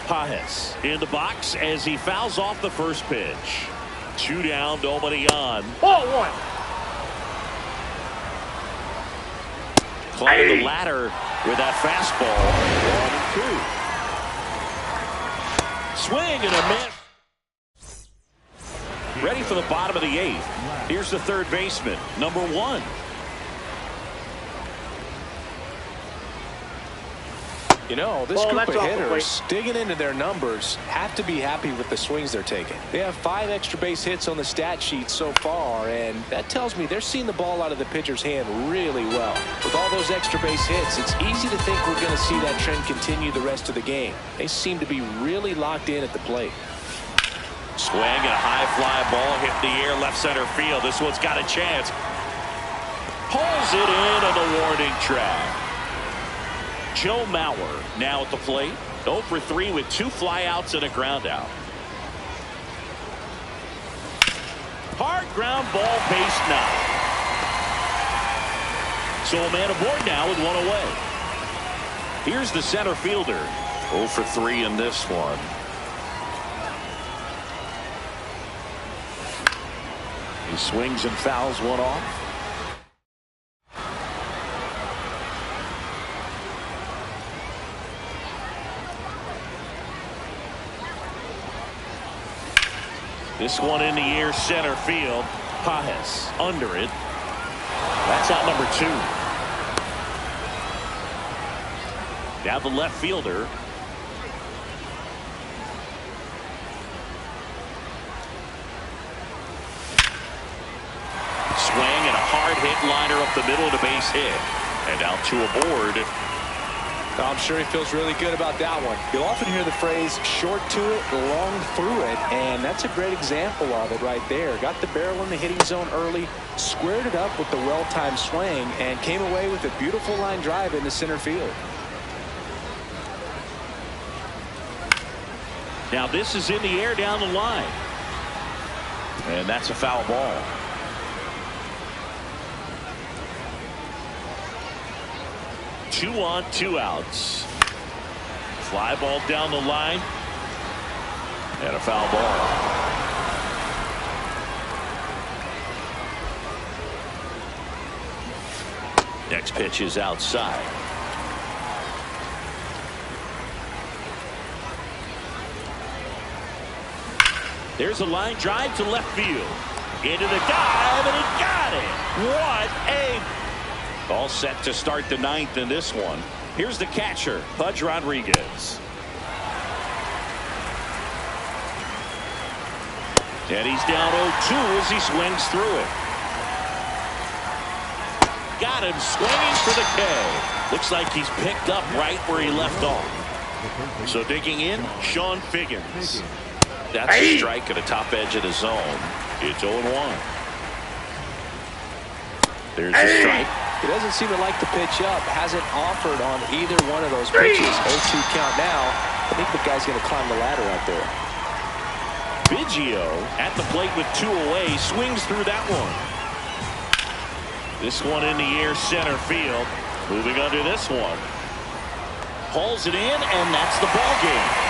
Pajes in the box as he fouls off the first pitch. 2 down, nobody on. Ball 1. Climbing the ladder with that fastball. 1-2. Swing and a miss. Ready for the bottom of the 8th. Here's the third baseman, number 1. You know, this Well, group that's of off the hitters digging into their numbers have to be happy with the swings they're taking. They have 5 extra base hits on the stat sheet so far, and that tells me they're seeing the ball out of the pitcher's hand really well. With all those extra base hits, it's easy to think we're going to see that trend continue the rest of the game. They seem to be really locked in at the plate. Swing and a high fly ball hit in the air left center field. This one's got a chance. Pulls it in on the warning track. Joe Mauer now at the plate. 0 for 3 with 2 flyouts and a ground out. Hard ground ball, base 9. So a man aboard now with 1 away. Here's the center fielder. 0 for 3 in this one. He swings and fouls one off. This one in the air center field. Pajes under it. That's out number 2. Now the left fielder. Swing and a hard hit liner up the middle of the base hit. And now 2 aboard. I'm sure he feels really good about that one. You'll often hear the phrase short to it, long through it, and that's a great example of it right there. Got the barrel in the hitting zone early, squared it up with the well-timed swing, and came away with a beautiful line drive into center field. Now this is in the air down the line. And that's a foul ball. Two on, 2 outs. Fly ball down the line. And a foul ball. Next pitch is outside. There's a line drive to left field. Into the dive, and he got it. What a... All set to start the 9th in this one. Here's the catcher, Pudge Rodriguez. And he's down 0-2 as he swings through it. got him swinging for the K. Looks like he's picked up right where he left off. So digging in, Sean Figgins. That's a strike at the top edge of the zone. It's 0-1. There's the strike. He doesn't seem to like the pitch up. Hasn't offered on either one of those pitches. 0-2 count now. I think the guy's going to climb the ladder out there. Biggio at the plate with 2 away. Swings through that one. This one in the air center field. Moving under this one. Hauls it in, and that's the ball game.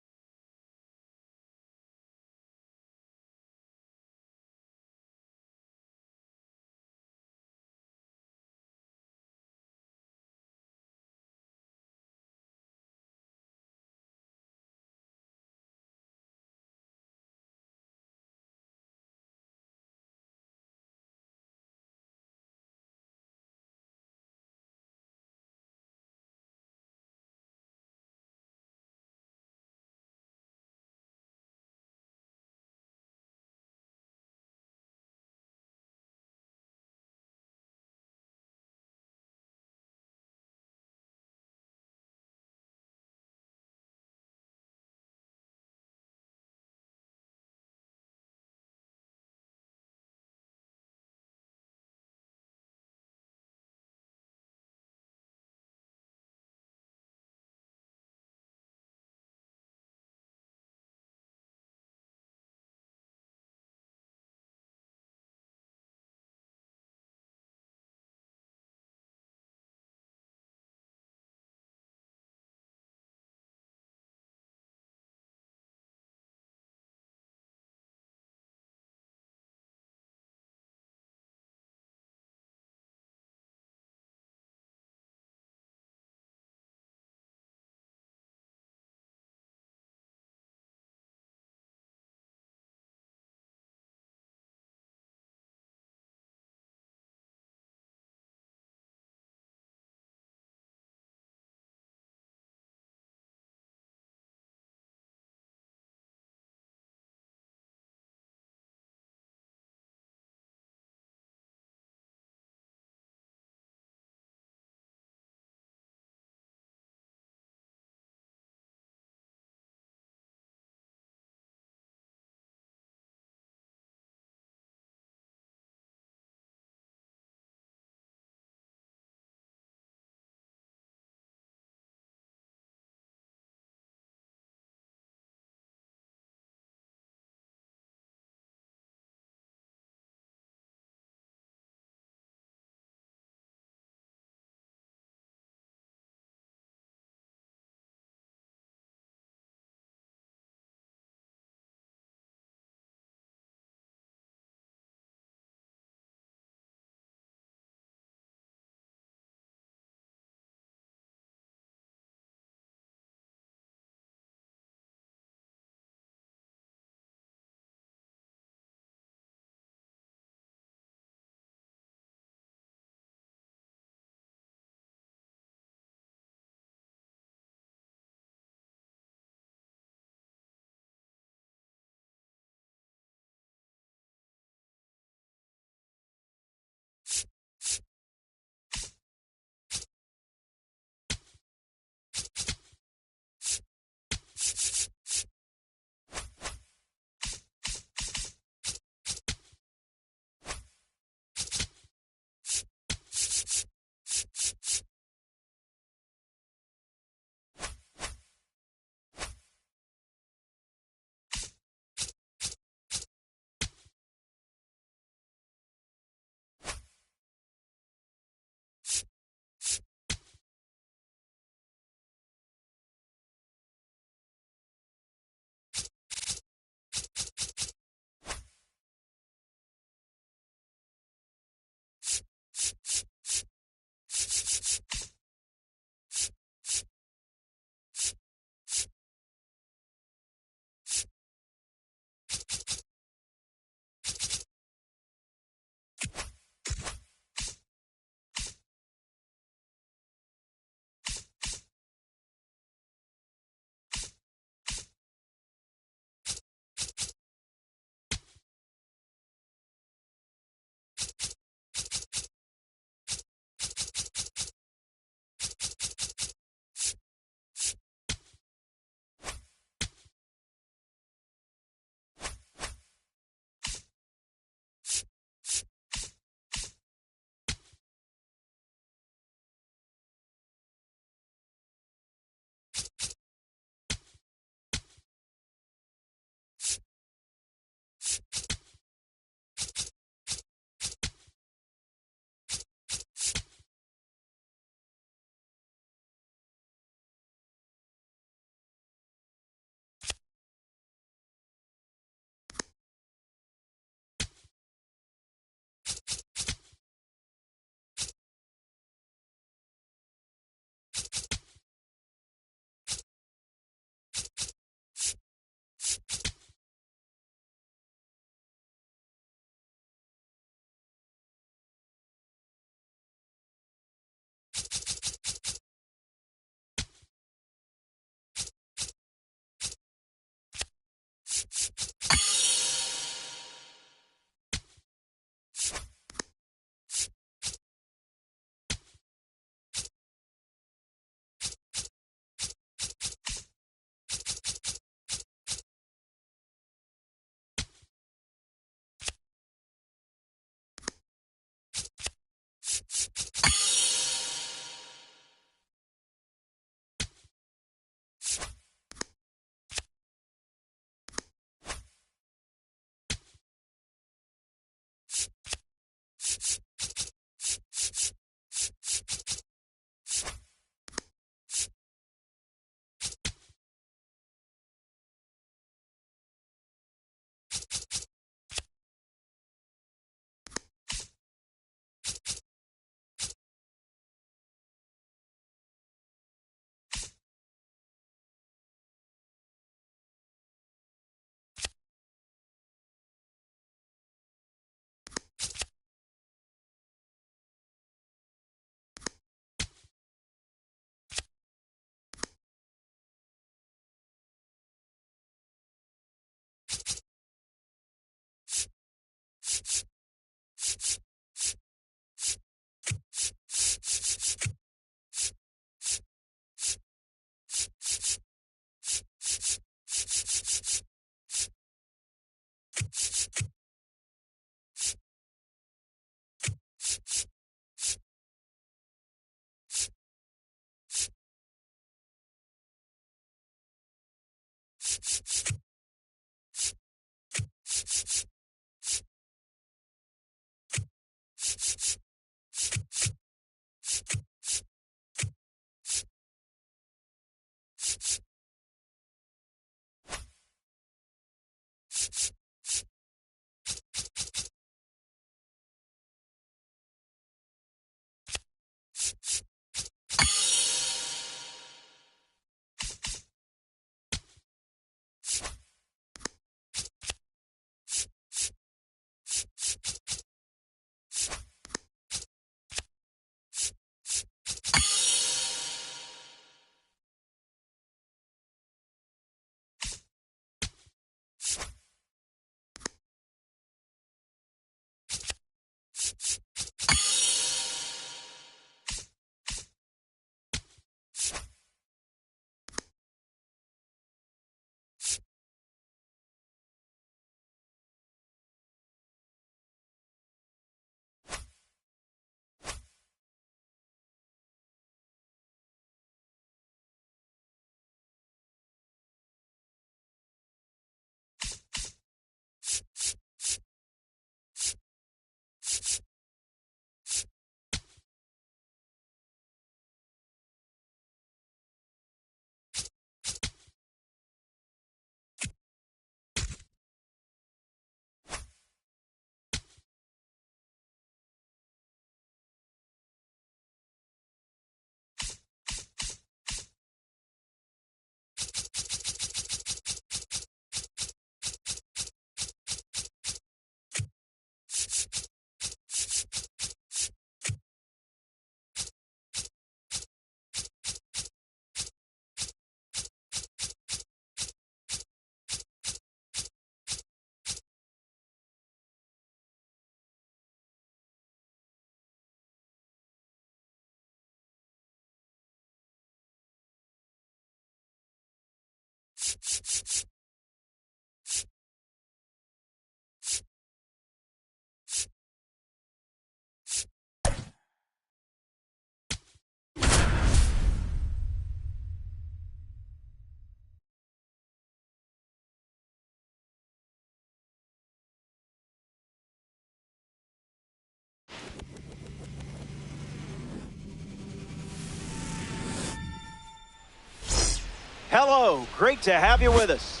Hello, great to have you with us.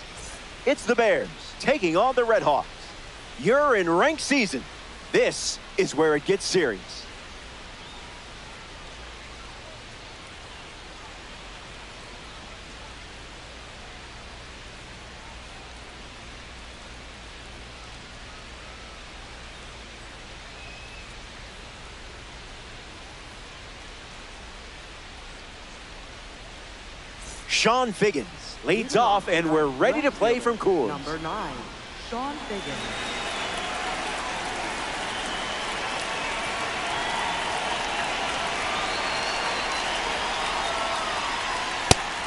It's the Bears taking on the Red Hawks. You're in ranked season. This is where it gets serious. Sean Figgins leads off, and we're ready to play from Coors. Number 9, Sean Figgins.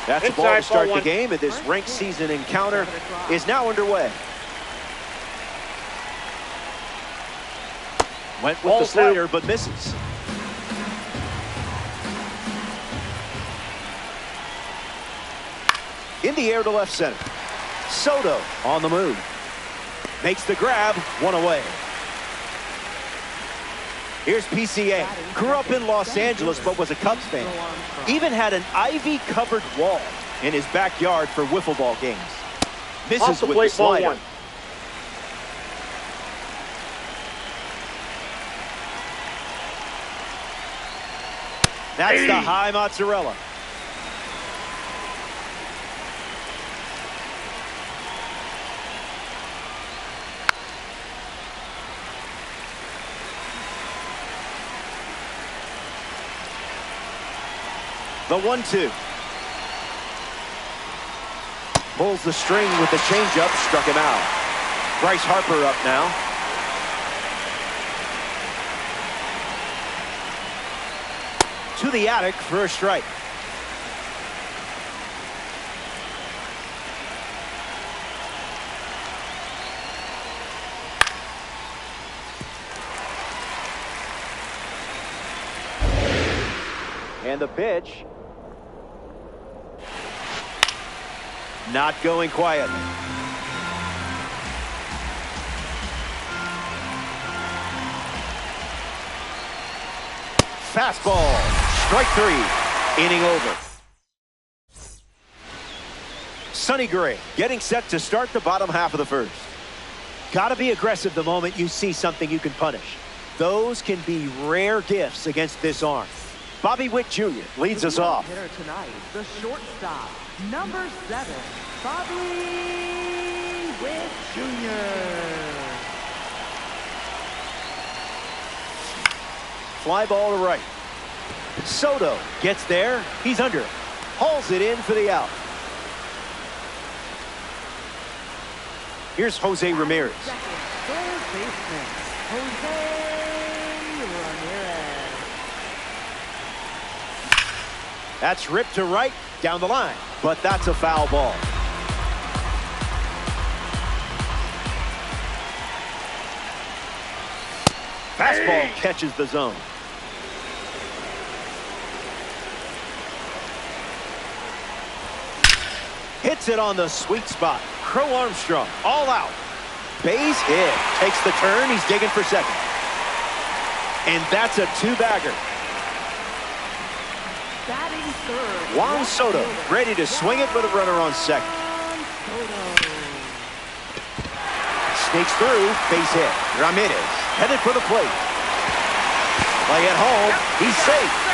That's the ball to start the game, and this ranked season encounter is now underway. Went with the slider, but misses. In the air to left center. Soto on the move. Makes the grab, one away. Here's PCA. Grew up in Los Angeles, but was a Cubs fan. Even had an ivy-covered wall in his backyard for wiffle ball games. Misses with the slider. That's the high mozzarella. The 1-2. Pulls the string with the changeup, struck him out. Bryce Harper up now. To the attic for a strike. And the pitch. Not going quiet. Fastball. Strike 3. Inning over. Sonny Gray getting set to start the bottom half of the first. Got to be aggressive the moment you see something you can punish. Those can be rare gifts against this arm. Bobby Witt Jr. leads us off. Hitter tonight, the shortstop, number 7, Bobby Witt Jr. Fly ball to right. Soto gets there. He's under it. Hauls it in for the out. Here's Jose Ramirez. Second, third baseman, Jose Ramirez. That's ripped to right, down the line. But that's a foul ball. Fastball catches the zone. Hits it on the sweet spot. Crow Armstrong, all out. Base hit. Takes the turn. He's digging for second. And that's a two-bagger. Batting third, Juan Soto ready to swing it with a runner on second. Sneaks through. Base hit. Ramirez headed for the plate. Play at home. He's safe.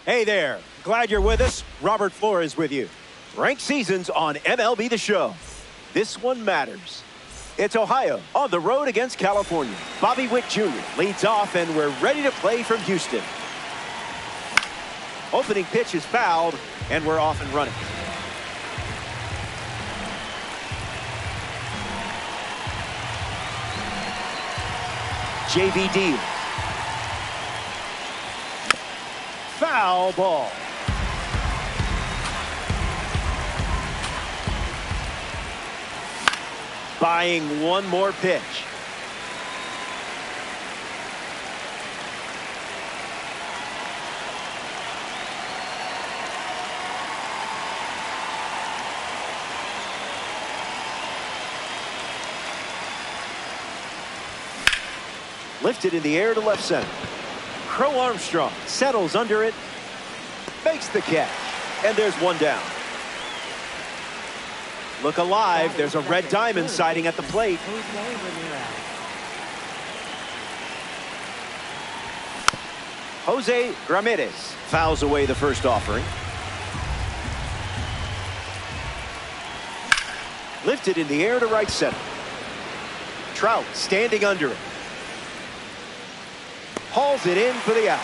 Hey there. Glad you're with us. Robert Flores with you. Ranked seasons on MLB The Show. This one matters. It's Ohio on the road against California. Bobby Witt Jr. leads off, and we're ready to play from Houston. Opening pitch is fouled, and we're off and running. JV deals. Foul ball. Buying one more pitch. Lifted in the air to left center. Crow Armstrong settles under it, makes the catch, and there's one down. Look alive, there's a red diamond sighting at the plate. Jose Ramirez fouls away the first offering. Lifted in the air to right center. Trout standing under it. Hauls it in for the out.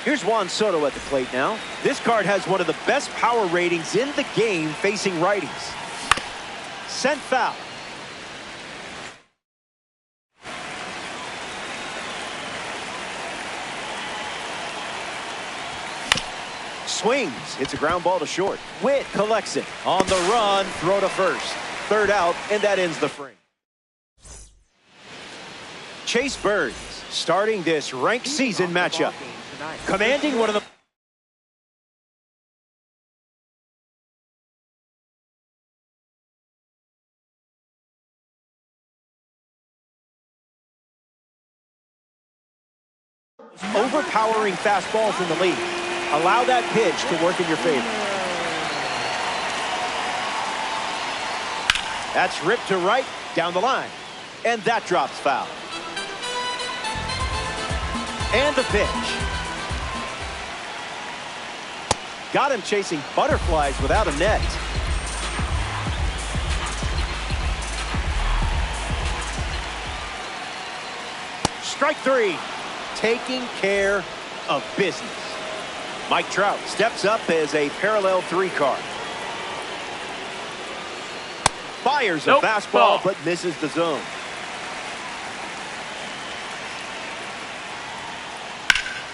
Here's Juan Soto at the plate now. This card has one of the best power ratings in the game facing righties. Sent foul. Swings. Hits a ground ball to short. Witt collects it. On the run. Throw to first. Third out, and that ends the frame. Chase Burns starting this ranked season matchup. Commanding one of the overpowering fastballs in the league. Allow that pitch to work in your favor. That's ripped to right, down the line. And that drops foul. And the pitch. Got him chasing butterflies without a net. Strike three. Taking care of business. Mike Trout steps up as a parallel three card. Fires a fastball, but misses the zone.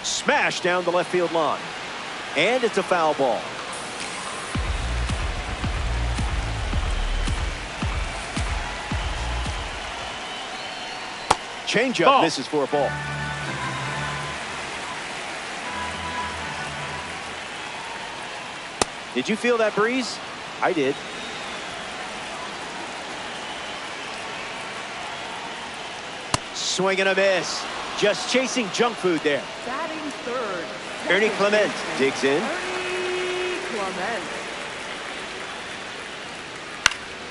Smash down the left field line. And it's a foul ball. Changeup misses for a ball. Did you feel that breeze? I did. Swing and a miss. Just chasing junk food there. Batting third. Ernie Clement digs in. Ernie Clement.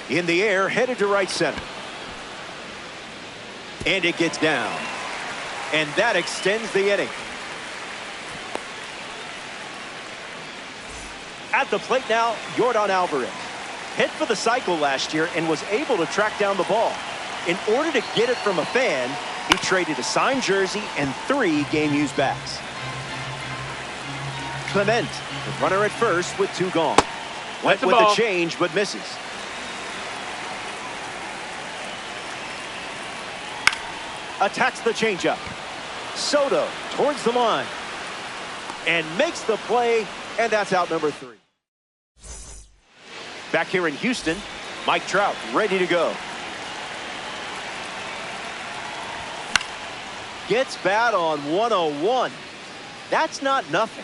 In the air, headed to right center. And it gets down. And that extends the inning. At the plate now, Yordan Alvarez. Hit for the cycle last year and was able to track down the ball. In order to get it from a fan, he traded a signed jersey and 3 game-used bats. Clement, the runner at first with 2 gone. Went with the change, but misses. Attacks the changeup. Soto towards the line. And makes the play, and that's out number 3. Back here in Houston, Mike Trout ready to go. Gets bat on 101. That's not nothing.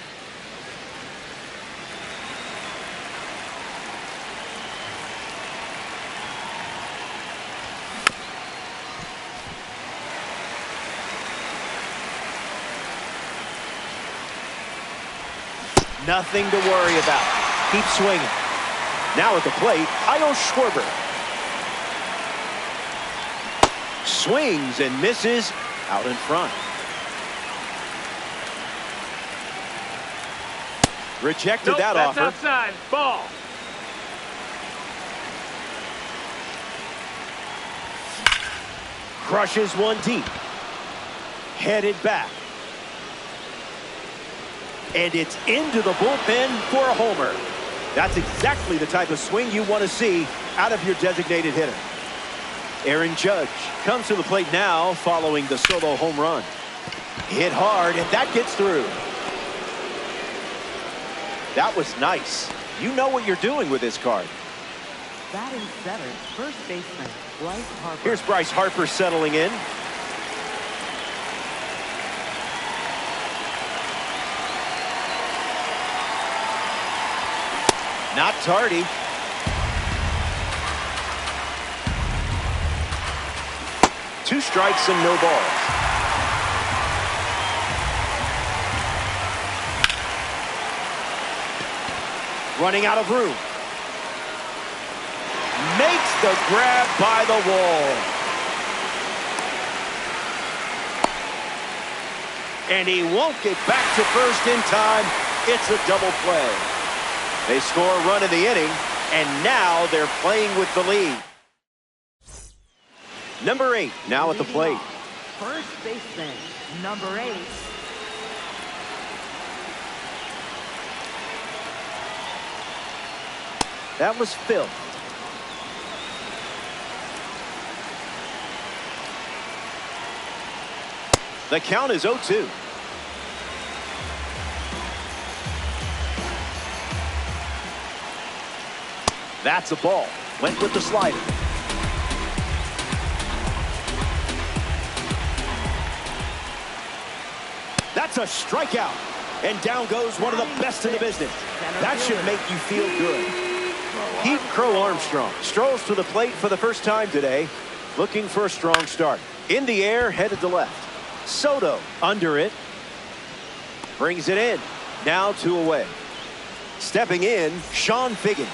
Nothing to worry about. Keep swinging. Now at the plate, Kyle Schwarber. Swings and misses out in front. Rejected Nope, that that's offer. outside. Ball. Crushes one deep. Headed back. And it's into the bullpen for a homer. That's exactly the type of swing you want to see out of your designated hitter. Aaron Judge comes to the plate now following the solo home run. Hit hard, and that gets through. That was nice. You know what you're doing with this card. Batting seventh, first baseman, Bryce Harper. Here's Bryce Harper settling in. Not tardy. Two strikes and no balls. Running out of room. Makes the grab by the wall. And he won't get back to first in time. It's a double play. They score a run in the inning, and now they're playing with the lead. Number 8 now at the plate. First baseman, number 8. That was Phil. The count is 0-2. That's a ball. Went with the slider. That's a strikeout. And down goes one of the best in the business. That should make you feel good. Pete Crow Armstrong strolls to the plate for the first time today, looking for a strong start. In the air, headed to left. Soto under it. Brings it in. Now 2 away. Stepping in, Sean Figgins.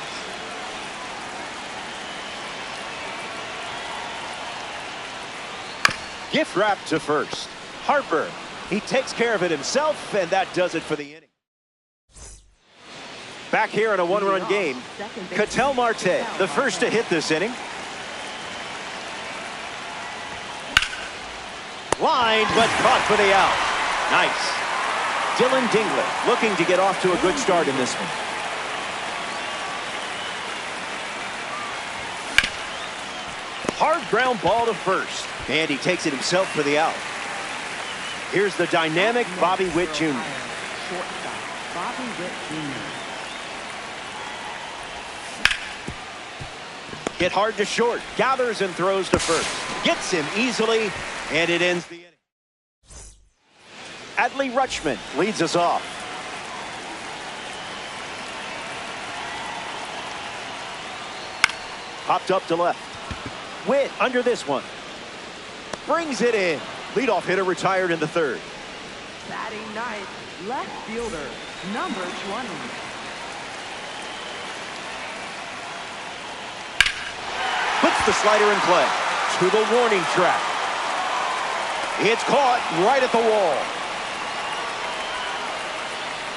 Gift wrap to first. Harper. He takes care of it himself, and that does it for the inning. Back here in a 1-run game, Ketel Marte, the first to hit this inning. Lined, but caught for the out. Nice. Dylan Dingler looking to get off to a good start in this one. Hard ground ball to first, and he takes it himself for the out. Here's the dynamic Bobby Witt Jr. Shortstop, Bobby Witt Jr. Hit hard to short, gathers and throws to first. Gets him easily, and it ends the inning. Adley Rutschman leads us off. Popped up to left. Witt under this one. Brings it in. Leadoff hitter retired in the 3rd. Batting ninth, left fielder, number 20. Puts the slider in play. To the warning track. It's caught right at the wall.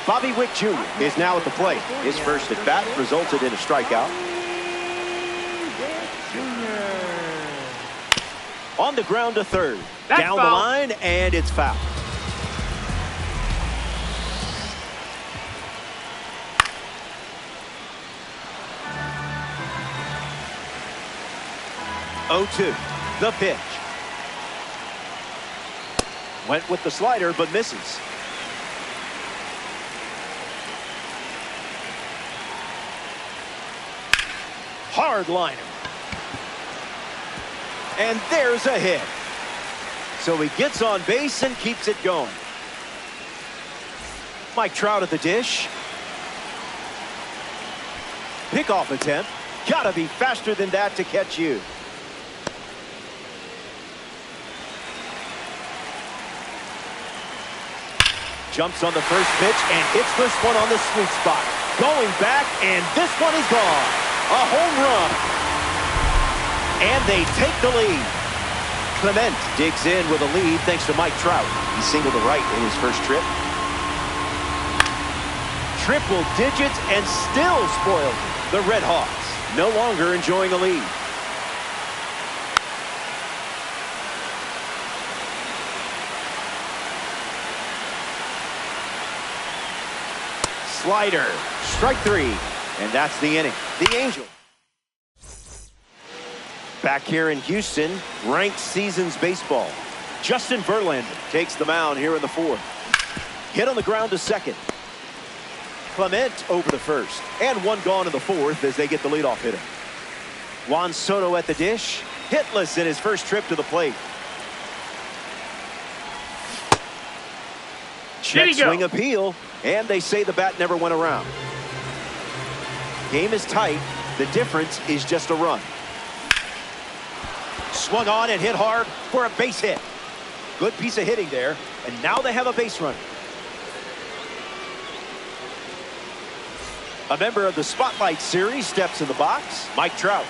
Bobby Witt Jr. is now at the plate. His first at bat resulted in a strikeout. On the ground to third. That's Down the foul. line, and it's foul. Oh-2. The pitch. Went with the slider, but misses. Hard liner. And there's a hit. So he gets on base and keeps it going. Mike Trout at the dish. Pickoff attempt. Gotta be faster than that to catch you. Jumps on the first pitch and hits this one on the sweet spot. Going back, and this one is gone. A home run. And they take the lead. Clement digs in with a lead thanks to Mike Trout. He singled to right in his first trip. Triple digits and still spoiled. The Red Hawks no longer enjoying a lead. Slider, strike 3, and that's the inning. The Angels. Back here in Houston, ranked seasons baseball. Justin Verlander takes the mound here in the 4th. Hit on the ground to second. Clement over the 1st, and 1 gone in the 4th as they get the leadoff hitter. Juan Soto at the dish, hitless in his first trip to the plate. Check swing appeal, and they say the bat never went around. Game is tight. The difference is just a run. Swung on and hit hard for a base hit. Good piece of hitting there, and now they have a base runner. A member of the Spotlight Series steps in the box, Mike Trout.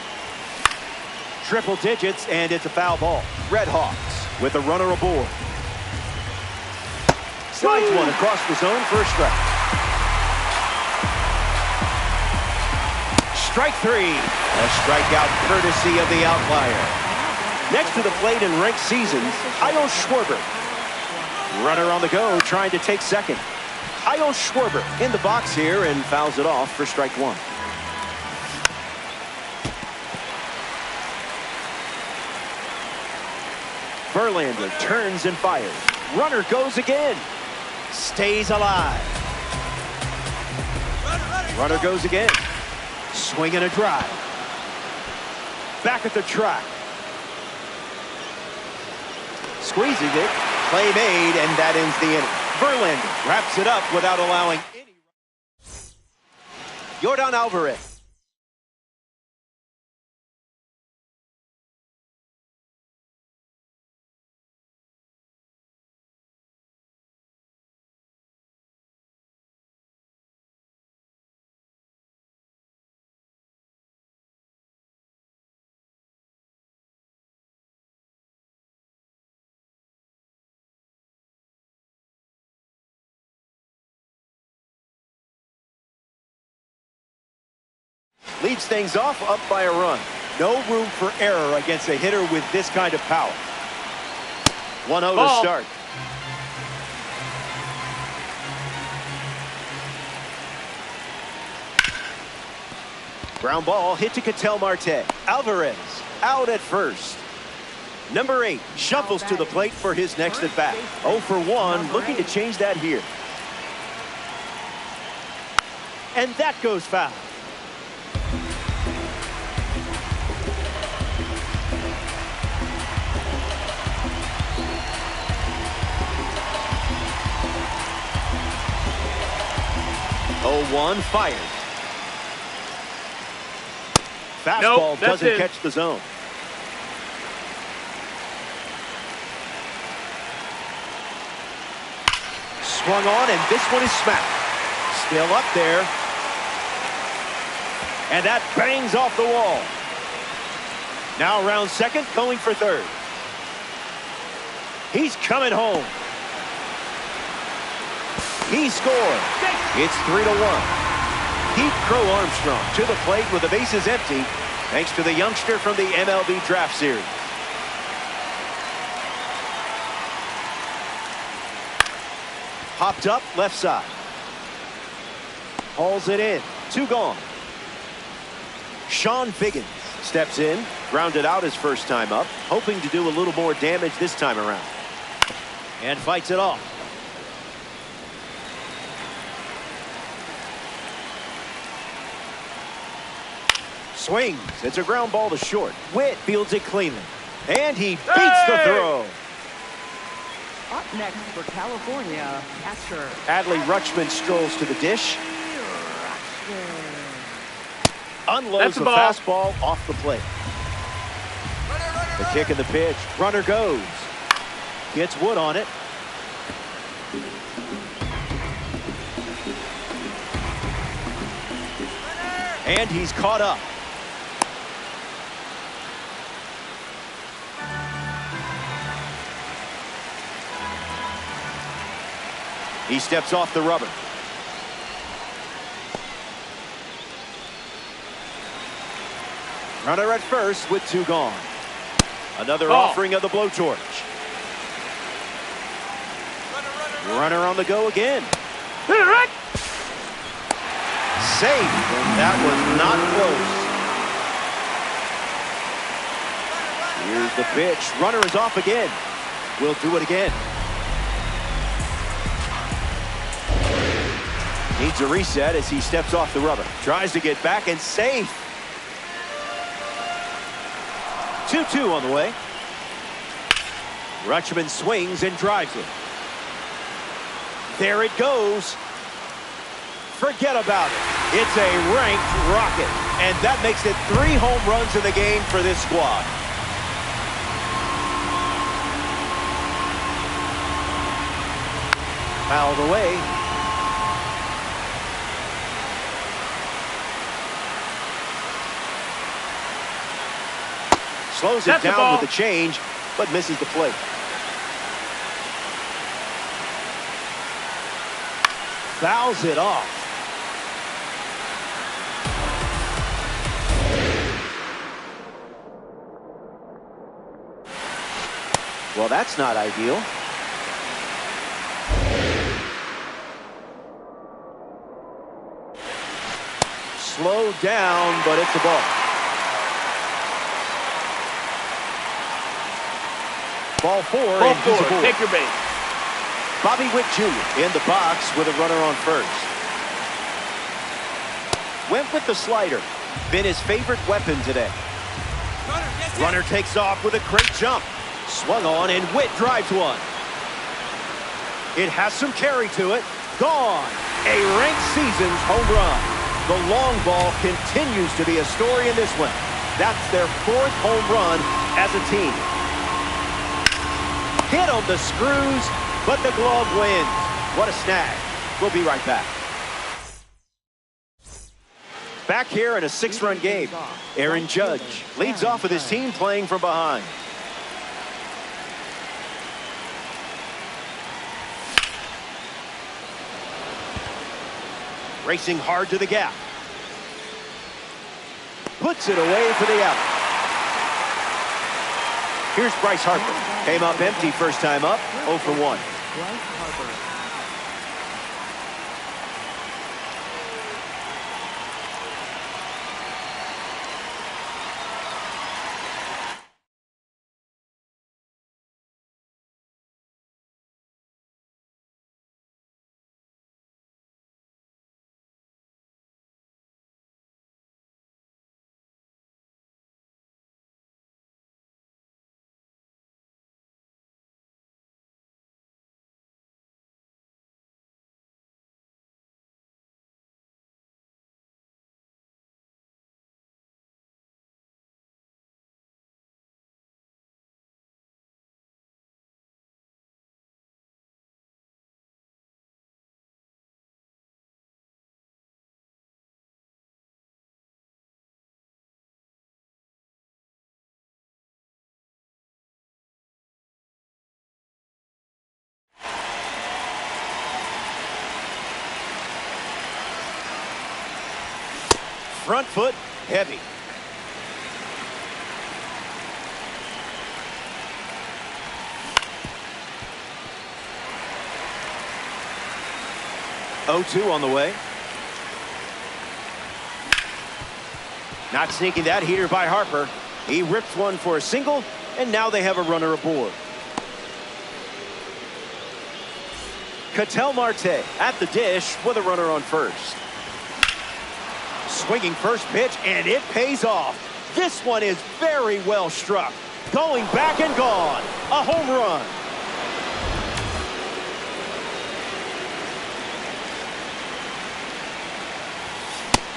Triple digits, and it's a foul ball. Red Hawks with a runner aboard. Slides one across the zone for a strike. Strike 3. A strikeout courtesy of the outlier. Next to the plate in ranked seasons, Kyle Schwarber. Runner on the go, trying to take second. Kyle Schwarber in the box here and fouls it off for strike 1. Verlander turns and fires. Runner goes again. Stays alive. Runner goes again. Swing and a drive. Back at the track. Squeezing it. Play made, and that ends the inning. Verlander wraps it up without allowing any. Yordan Alvarez. Leads things off up by a run. No room for error against a hitter with this kind of power. 1-0 to start. Ground ball hit to Ketel Marte. Alvarez out at first. Number 8 shuffles to the plate for his next at bat. 0 for 1, looking to change that here. And that goes foul. Oh, 1 fired. Fastball doesn't catch the zone. Swung on, and this one is smacked. Still up there. And that bangs off the wall. Now around second, going for third. He's coming home. He scored. It's 3-1. Pete Crow Armstrong to the plate with the bases empty, thanks to the youngster from the MLB Draft Series. Popped up left side. Hauls it in. 2 gone. Sean Biggins steps in, grounded out his first time up, hoping to do a little more damage this time around. And fights it off. Swings. It's a ground ball to short. Witt fields it cleanly. And he beats the throw. Up next for California, catcher Adley Rutschman strolls to the dish. Unloads the fastball off the plate. The kick and the pitch. Runner goes. Gets Wood on it. And he's caught up. He steps off the rubber. Runner at first with 2 gone. Another offering of the blowtorch. Runner on the go again. Safe, and that was not close. Here's the pitch. Runner is off again. We'll do it again. Needs a reset as he steps off the rubber. Tries to get back and safe. 2-2 on the way. Rutschman swings and drives it. There it goes. Forget about it. It's a ranked rocket. And that makes it 3 home runs in the game for this squad. Fouled away. Slows it down with the change, but misses the plate. Fouls it off. Well, that's not ideal. Slowed down, but it's a ball. Ball 4. Take your base. Bobby Witt Jr. in the box with a runner on first. Went with the slider. Been his favorite weapon today. Runner takes off with a great jump. Swung on, and Witt drives one. It has some carry to it. Gone. A ranked season's home run. The long ball continues to be a story in this one. That's their 4th home run as a team. Hit on the screws, but the glove wins. What a snag. We'll be right back. Back here in a 6-run game. Aaron Judge leads off with his team playing from behind. Racing hard to the gap. Puts it away for the out. Here's Bryce Harper. Came up empty first time up, 0 for 1. Bryce Harper. Front foot, heavy. Oh-2 on the way. Not sneaking that heater by Harper. He rips one for a single, and now they have a runner aboard. Ketel Marte at the dish with a runner on first. Swinging first pitch, and it pays off. This one is very well struck. Going back and gone. A home run.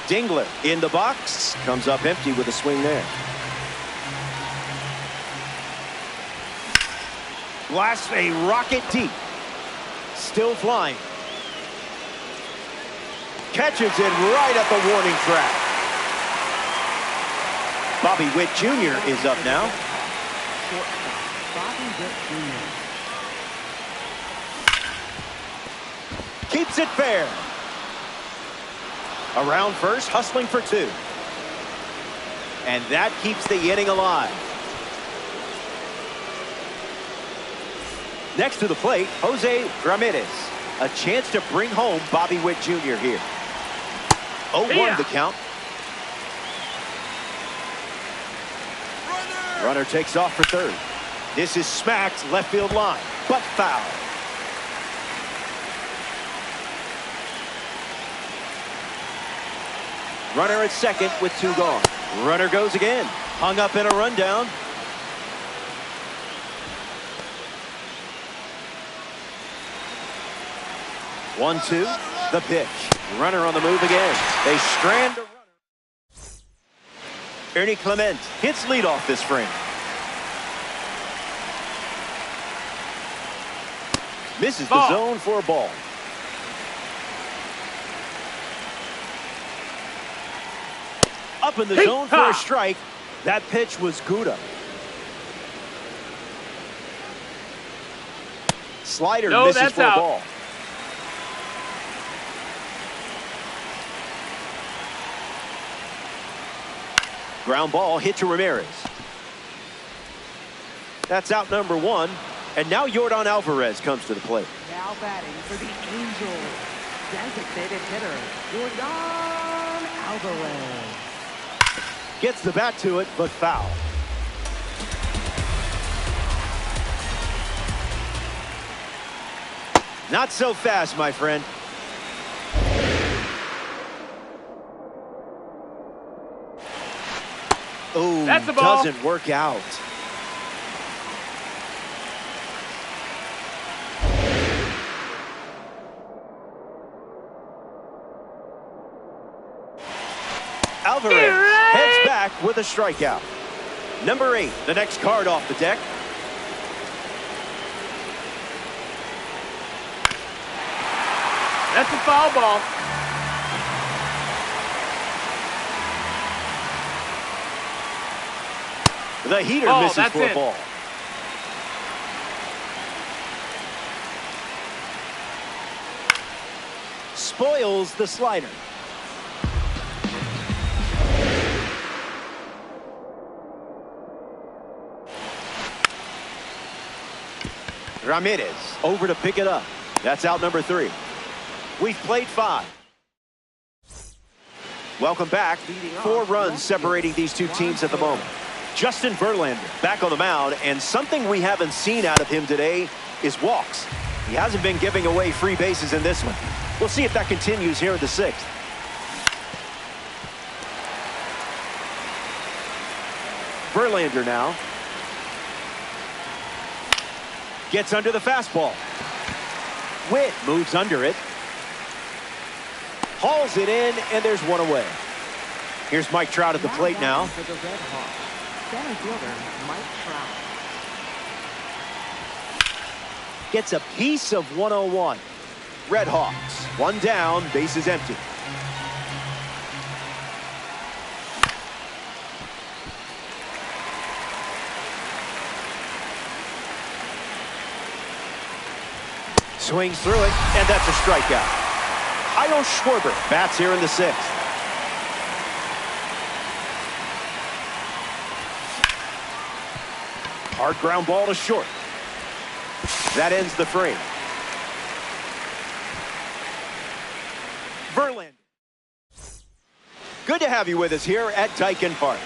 Dingler in the box. Comes up empty with a swing there. Blasts a rocket deep. Still flying. Catches it right at the warning track. Bobby Witt Jr. is up now. Bobby Witt Jr. Keeps it fair. Around first, hustling for 2. And that keeps the inning alive. Next to the plate, Jose Ramirez. A chance to bring home Bobby Witt Jr. here. 0-1 the count. Runner takes off for third. This is smacked left field line, but foul. Runner at second with 2 gone. Runner goes again. Hung up in a rundown. One, two, the pitch. Runner on the move again. They strand a runner. Ernie Clement hits leadoff this frame. Misses the zone for a ball. Up in the zone for a strike. That pitch was Gouda. Slider misses for a ball. Ground ball hit to Ramirez. That's out number 1. And now Yordan Alvarez comes to the plate. Now batting for the Angels, designated hitter, Yordan Alvarez. Gets the bat to it, but foul. Not so fast, my friend. Oh, doesn't work out. Alvarez heads back with a strikeout. Number 8, the next card off the deck. That's a foul ball. The heater misses for a ball. Spoils the slider. Ramirez over to pick it up. That's out number 3. We've played 5. Welcome back. 4 runs separating these two teams at the moment. Justin Verlander back on the mound, and something we haven't seen out of him today is walks. He hasn't been giving away free bases in this one. We'll see if that continues here in the 6th. Verlander now. Gets under the fastball. Witt moves under it. Hauls it in, and there's one away. Here's Mike Trout at the plate now. For the Red Hawks, center fielder Mike Trout. Gets a piece of 101. Red Hawks, 1 down, bases empty. Swings through it, and that's a strikeout. Kyle Schwarber bats here in the 6th. Hard ground ball to short. That ends the frame. Verlander. Good to have you with us here at Daikin Park.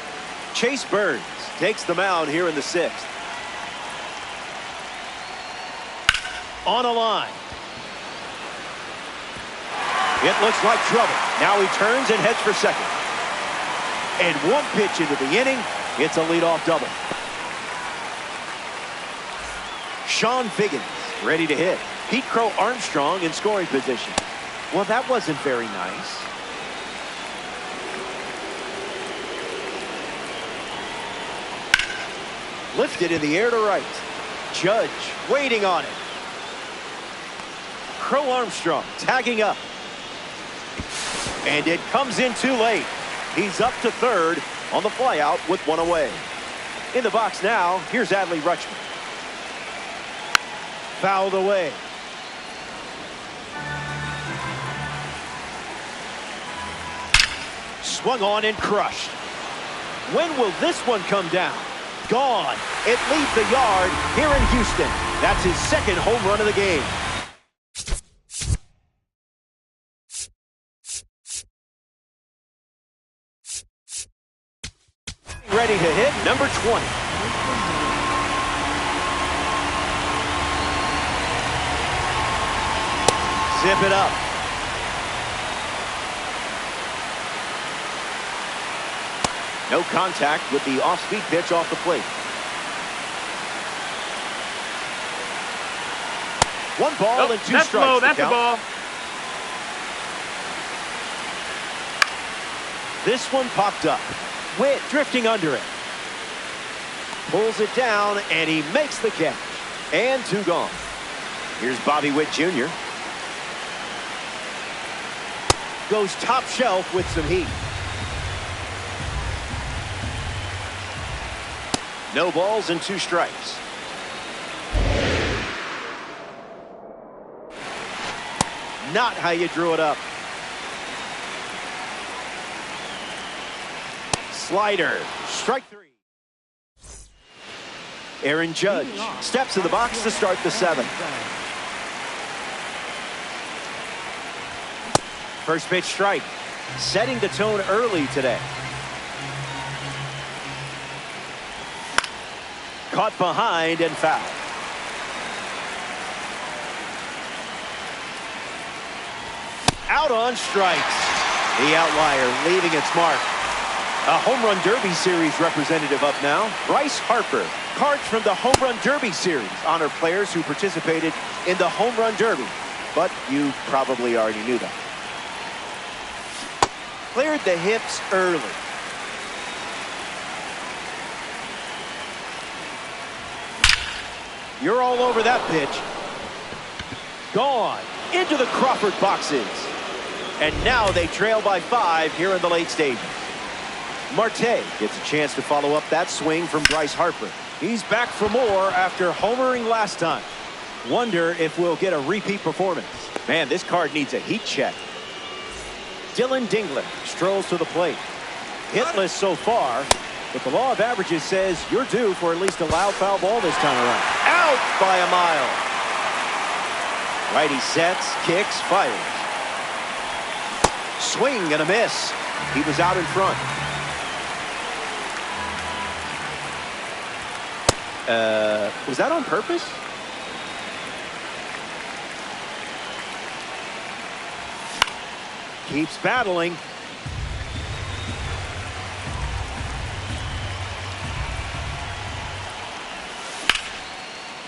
Chase Burns takes the mound here in the 6th. On a line. It looks like trouble. Now he turns and heads for second. And 1 pitch into the inning. It's a leadoff double. Sean Figgins ready to hit. Pete Crow Armstrong in scoring position. Well, that wasn't very nice. Lifted in the air to right. Judge waiting on it. Crow Armstrong tagging up. And it comes in too late. He's up to third on the flyout with 1 away. In the box now, here's Adley Rutschman. Fouled away. Swung on and crushed. When will this one come down? Gone. It leaves the yard here in Houston. That's his second home run of the game. Ready to hit number 20. Zip it up. No contact with the off-speed pitch off the plate. One ball and 2 that's strikes. low. That's a ball. This one popped up. Witt drifting under it. Pulls it down, and he makes the catch. And 2 gone. Here's Bobby Witt Jr. Goes top shelf with some heat. No balls and 2 strikes. Not how you drew it up. Slider. Strike 3. Aaron Judge steps to the box to start the 7th. First pitch strike. Setting the tone early today. Caught behind and foul. Out on strikes. The outlier leaving its mark. A home run derby series representative up now. Bryce Harper. Cards from the home run derby series honor players who participated in the home run derby. But you probably already knew that. Cleared the hips early. You're all over that pitch. Gone into the Crawford boxes. And now they trail by 5 here in the late stages. Marte gets a chance to follow up that swing from Bryce Harper. He's back for more after homering last time. Wonder if we'll get a repeat performance. Man, this card needs a heat check. Dylan Dingler strolls to the plate. Hitless so far, but the law of averages says you're due for at least a loud foul ball this time around. Out by a mile. Righty sets, kicks, fires. Swing and a miss. He was out in front. Was that on purpose? Keeps battling.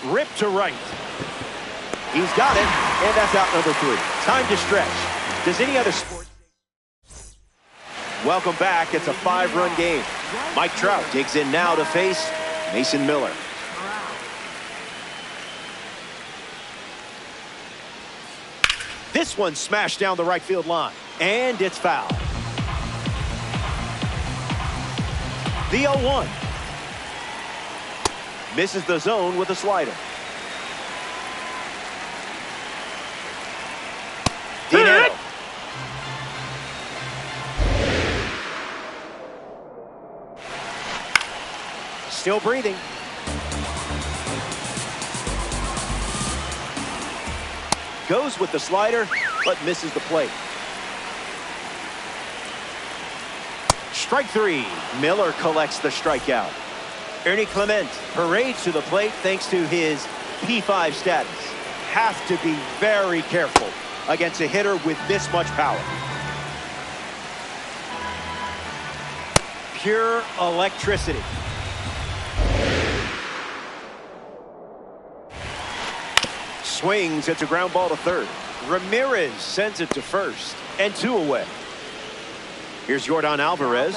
Ripped to right. He's got it, and that's out number 3. Time to stretch. Does any other sport? Welcome back. It's a 5-run game. Mike Trout digs in now to face Mason Miller. This one smashed down the right field line, and it's foul. The 0-1. Misses the zone with a slider. Dinero. Still breathing. Goes with the slider, but misses the plate. Strike 3. Miller collects the strikeout. Ernie Clement parades to the plate thanks to his P5 status. Have to be very careful against a hitter with this much power. Pure electricity. Swings, it's a ground ball to third. Ramirez sends it to first, and 2 away. Here's Yordan Alvarez,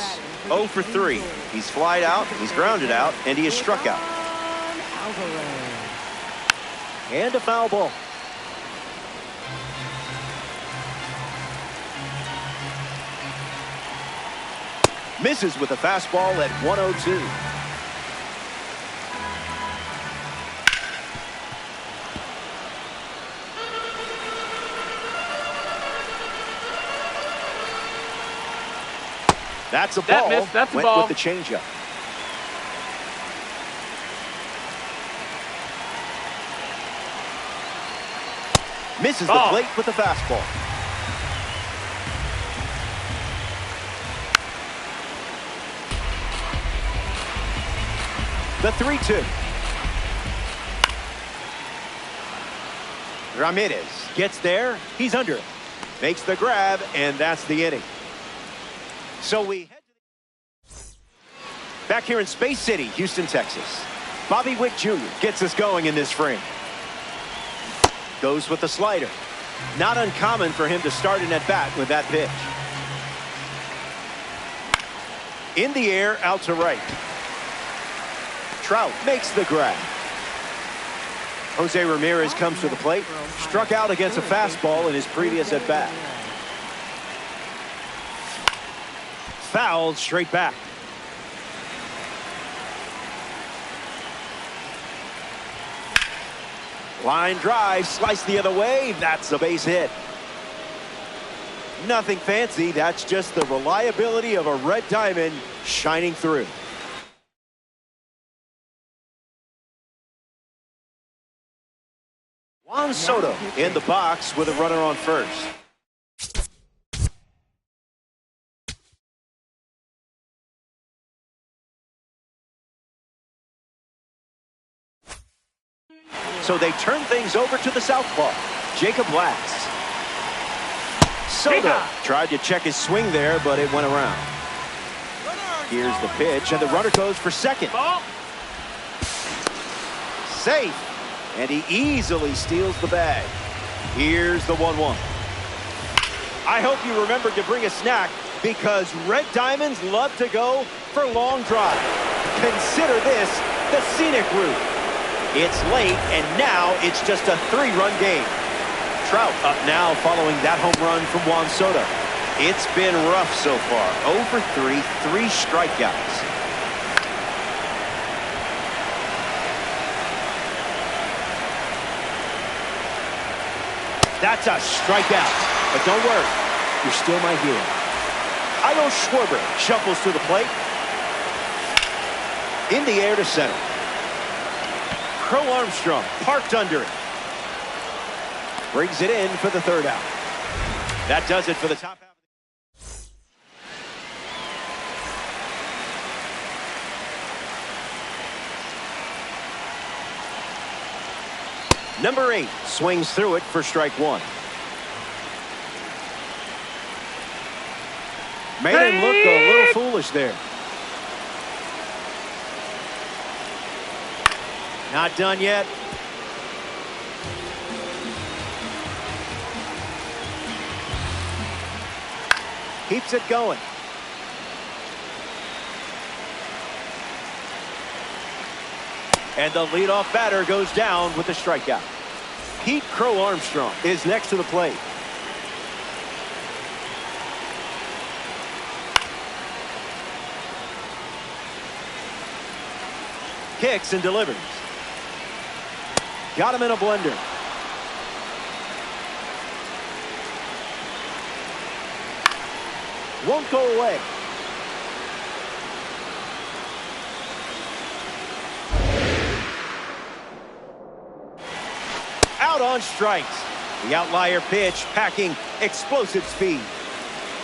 0 for 3. He's flied out, he's grounded out, and he is struck out. And a foul ball. Misses with a fastball at 102. That's a That ball. missed. That's a Went ball. with the changeup. Misses the Ball. plate with the fastball. The 3-2. Ramirez gets there. He's under it. Makes the grab, and that's the inning. So we head back here in Space City, Houston, Texas. Bobby Witt Jr. gets us going in this frame. Goes with the slider. Not uncommon for him to start an at-bat with that pitch. In the air, out to right. Trout makes the grab. Jose Ramirez comes to the plate. Struck out against a fastball in his previous at-bat. Fouled straight back. Line drive, slice the other way. That's a base hit. Nothing fancy. That's just the reliability of a red diamond shining through. Juan Soto in the box with a runner on first. So they turn things over to the southpaw, Jacob Lats. Soto tried to check his swing there, but it went around. Here's the pitch, and the runner goes for second. Safe, and he easily steals the bag. Here's the 1-1. I hope you remembered to bring a snack, because Red Diamonds love to go for long drives. Consider this the scenic route. It's late, and now it's just a 3-run game. Trout up now following that home run from Juan Soto. It's been rough so far. 0 for 3, 3 strikeouts. That's a strikeout. But don't worry, you're still my hero. Io Schwarber shuffles to the plate. In the air to center. Crow Armstrong parked under it. Brings it in for the third out. That does it for the top half. Number 8 swings through it for strike 1. Made him look a little foolish there. Not done yet. Keeps it going. And the leadoff batter goes down with a strikeout. Pete Crow Armstrong is next to the plate. Kicks and delivers. Got him in a blender. Won't go away. Out on strikes. The outlier pitch packing explosive speed.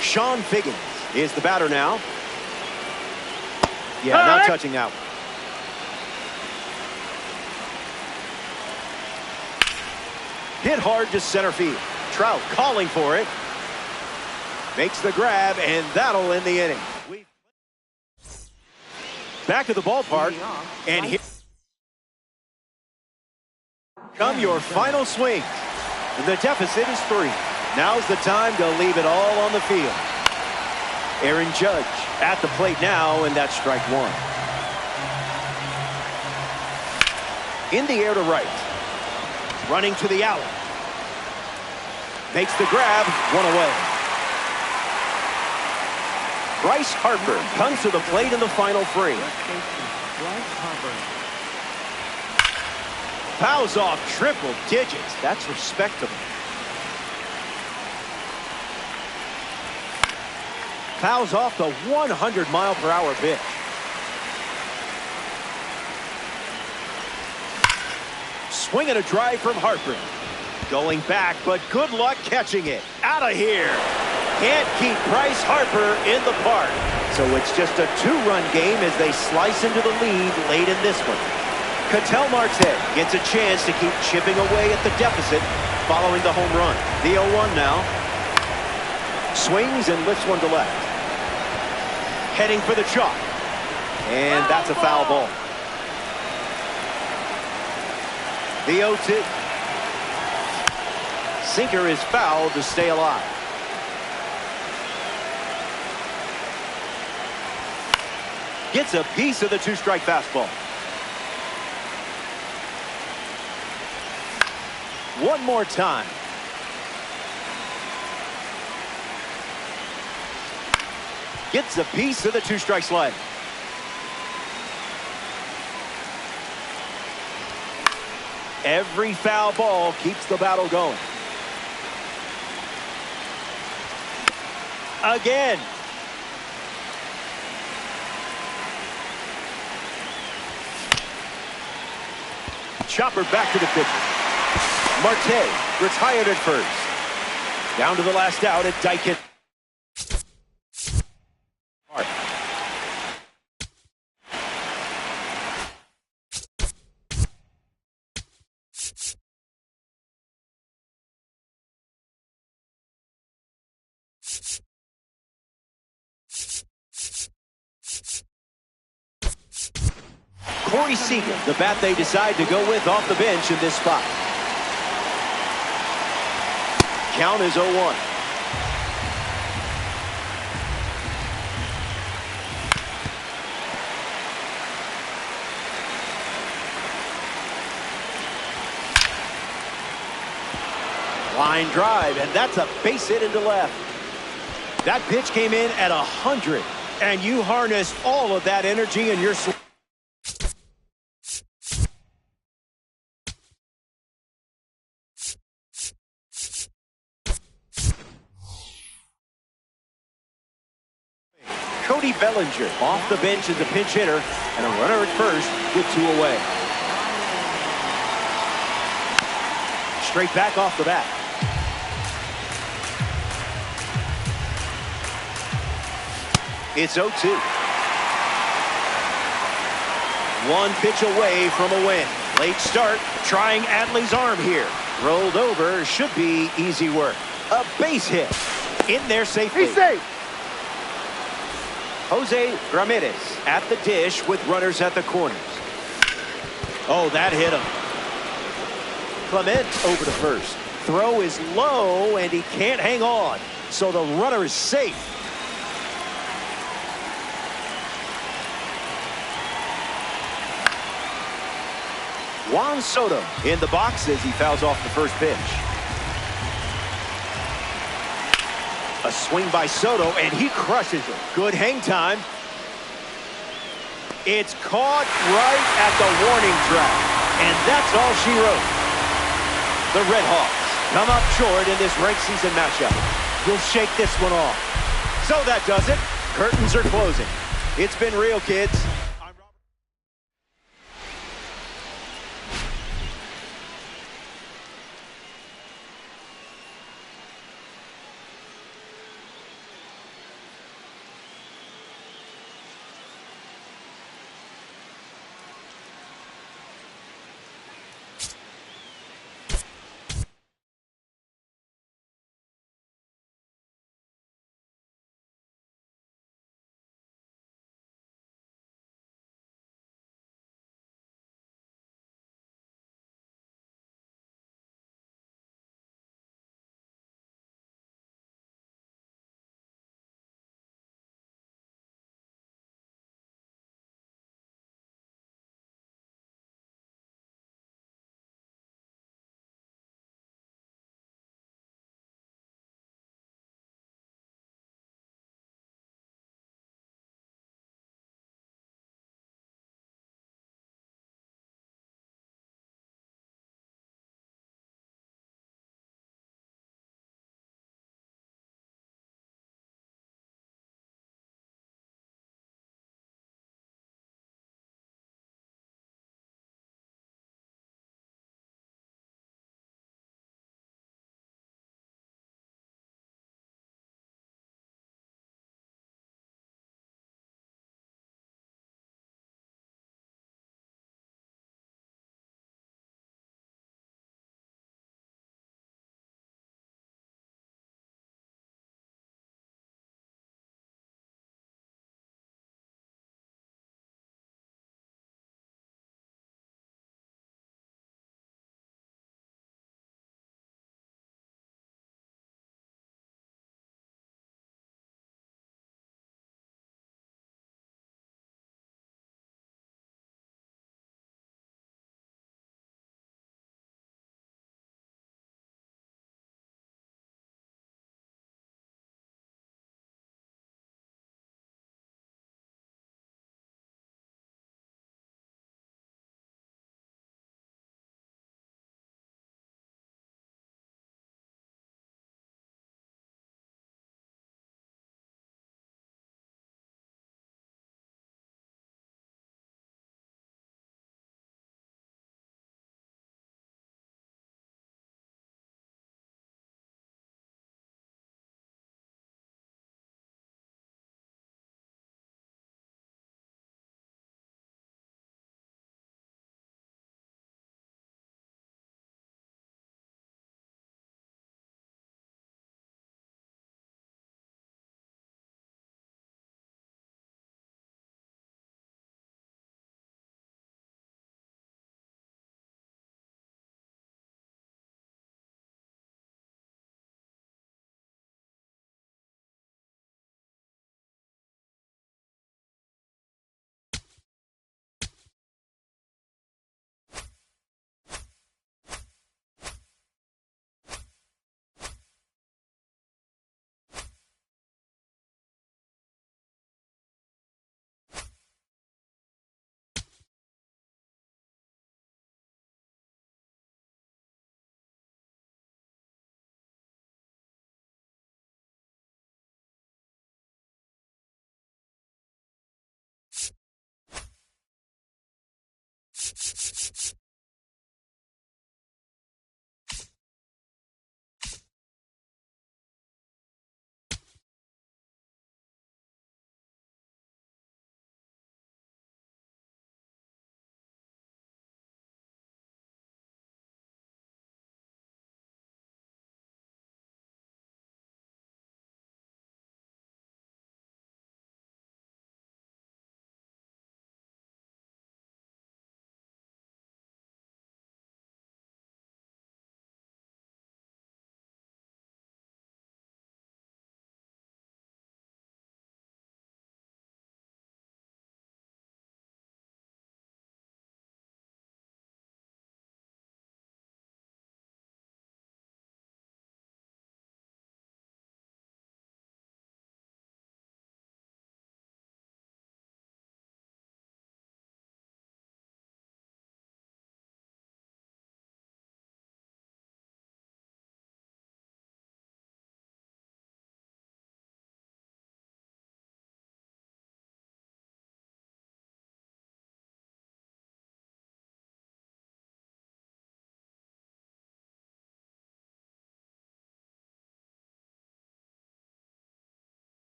Sean Figgins is the batter now. Yeah, not touching that one. Hit hard to center field. Trout calling for it. Makes the grab, and that'll end the inning. Back at the ballpark, and here come your final swings. The deficit is 3. Now's the time to leave it all on the field. Aaron Judge at the plate now, and that's strike 1. In the air to right. Running to the alley. Makes the grab, 1 away. Bryce Harper comes to the plate in the final frame. Fouls off triple digits. That's respectable. Fouls off the 100-mile-per-hour pitch. Swinging a drive from Harper. Going back, but good luck catching it. Out of here. Can't keep Bryce Harper in the park. So it's just a 2-run game as they slice into the lead late in this one. Ketel Marte gets a chance to keep chipping away at the deficit following the home run. The 0-1 now. Swings and lifts one to left. Heading for the chalk. And that's a foul ball. The 0-2. Sinker is fouled to stay alive. Gets a piece of the 2-strike fastball. One more time. Gets a piece of the 2-strike slide. Every foul ball keeps the battle going. Again. Chopper back to the pitcher. Marte retired at first. Down to the last out at Dyke. Corey Seager, the bat they decide to go with off the bench in this spot. Count is 0-1. Line drive, and that's a base hit into left. That pitch came in at 100, and you harnessed all of that energy in your swing. Cody Bellinger off the bench as a pinch hitter, and a runner at first with 2 away. Straight back off the bat. It's 0-2. One pitch away from a win. Late start, trying Adley's arm here. Rolled over, should be easy work. A base hit. In there safely. He's safe. Jose Ramirez at the dish with runners at the corners. Oh, that hit him. Clement over to first. Throw is low, and he can't hang on. So the runner is safe. Juan Soto in the box as he fouls off the first pitch. A swing by Soto, and he crushes it. Good hang time. It's caught right at the warning track, and that's all she wrote. The Red Hawks come up short in this ranked season matchup. You'll shake this one off. So that does it. Curtains are closing. It's been real, kids.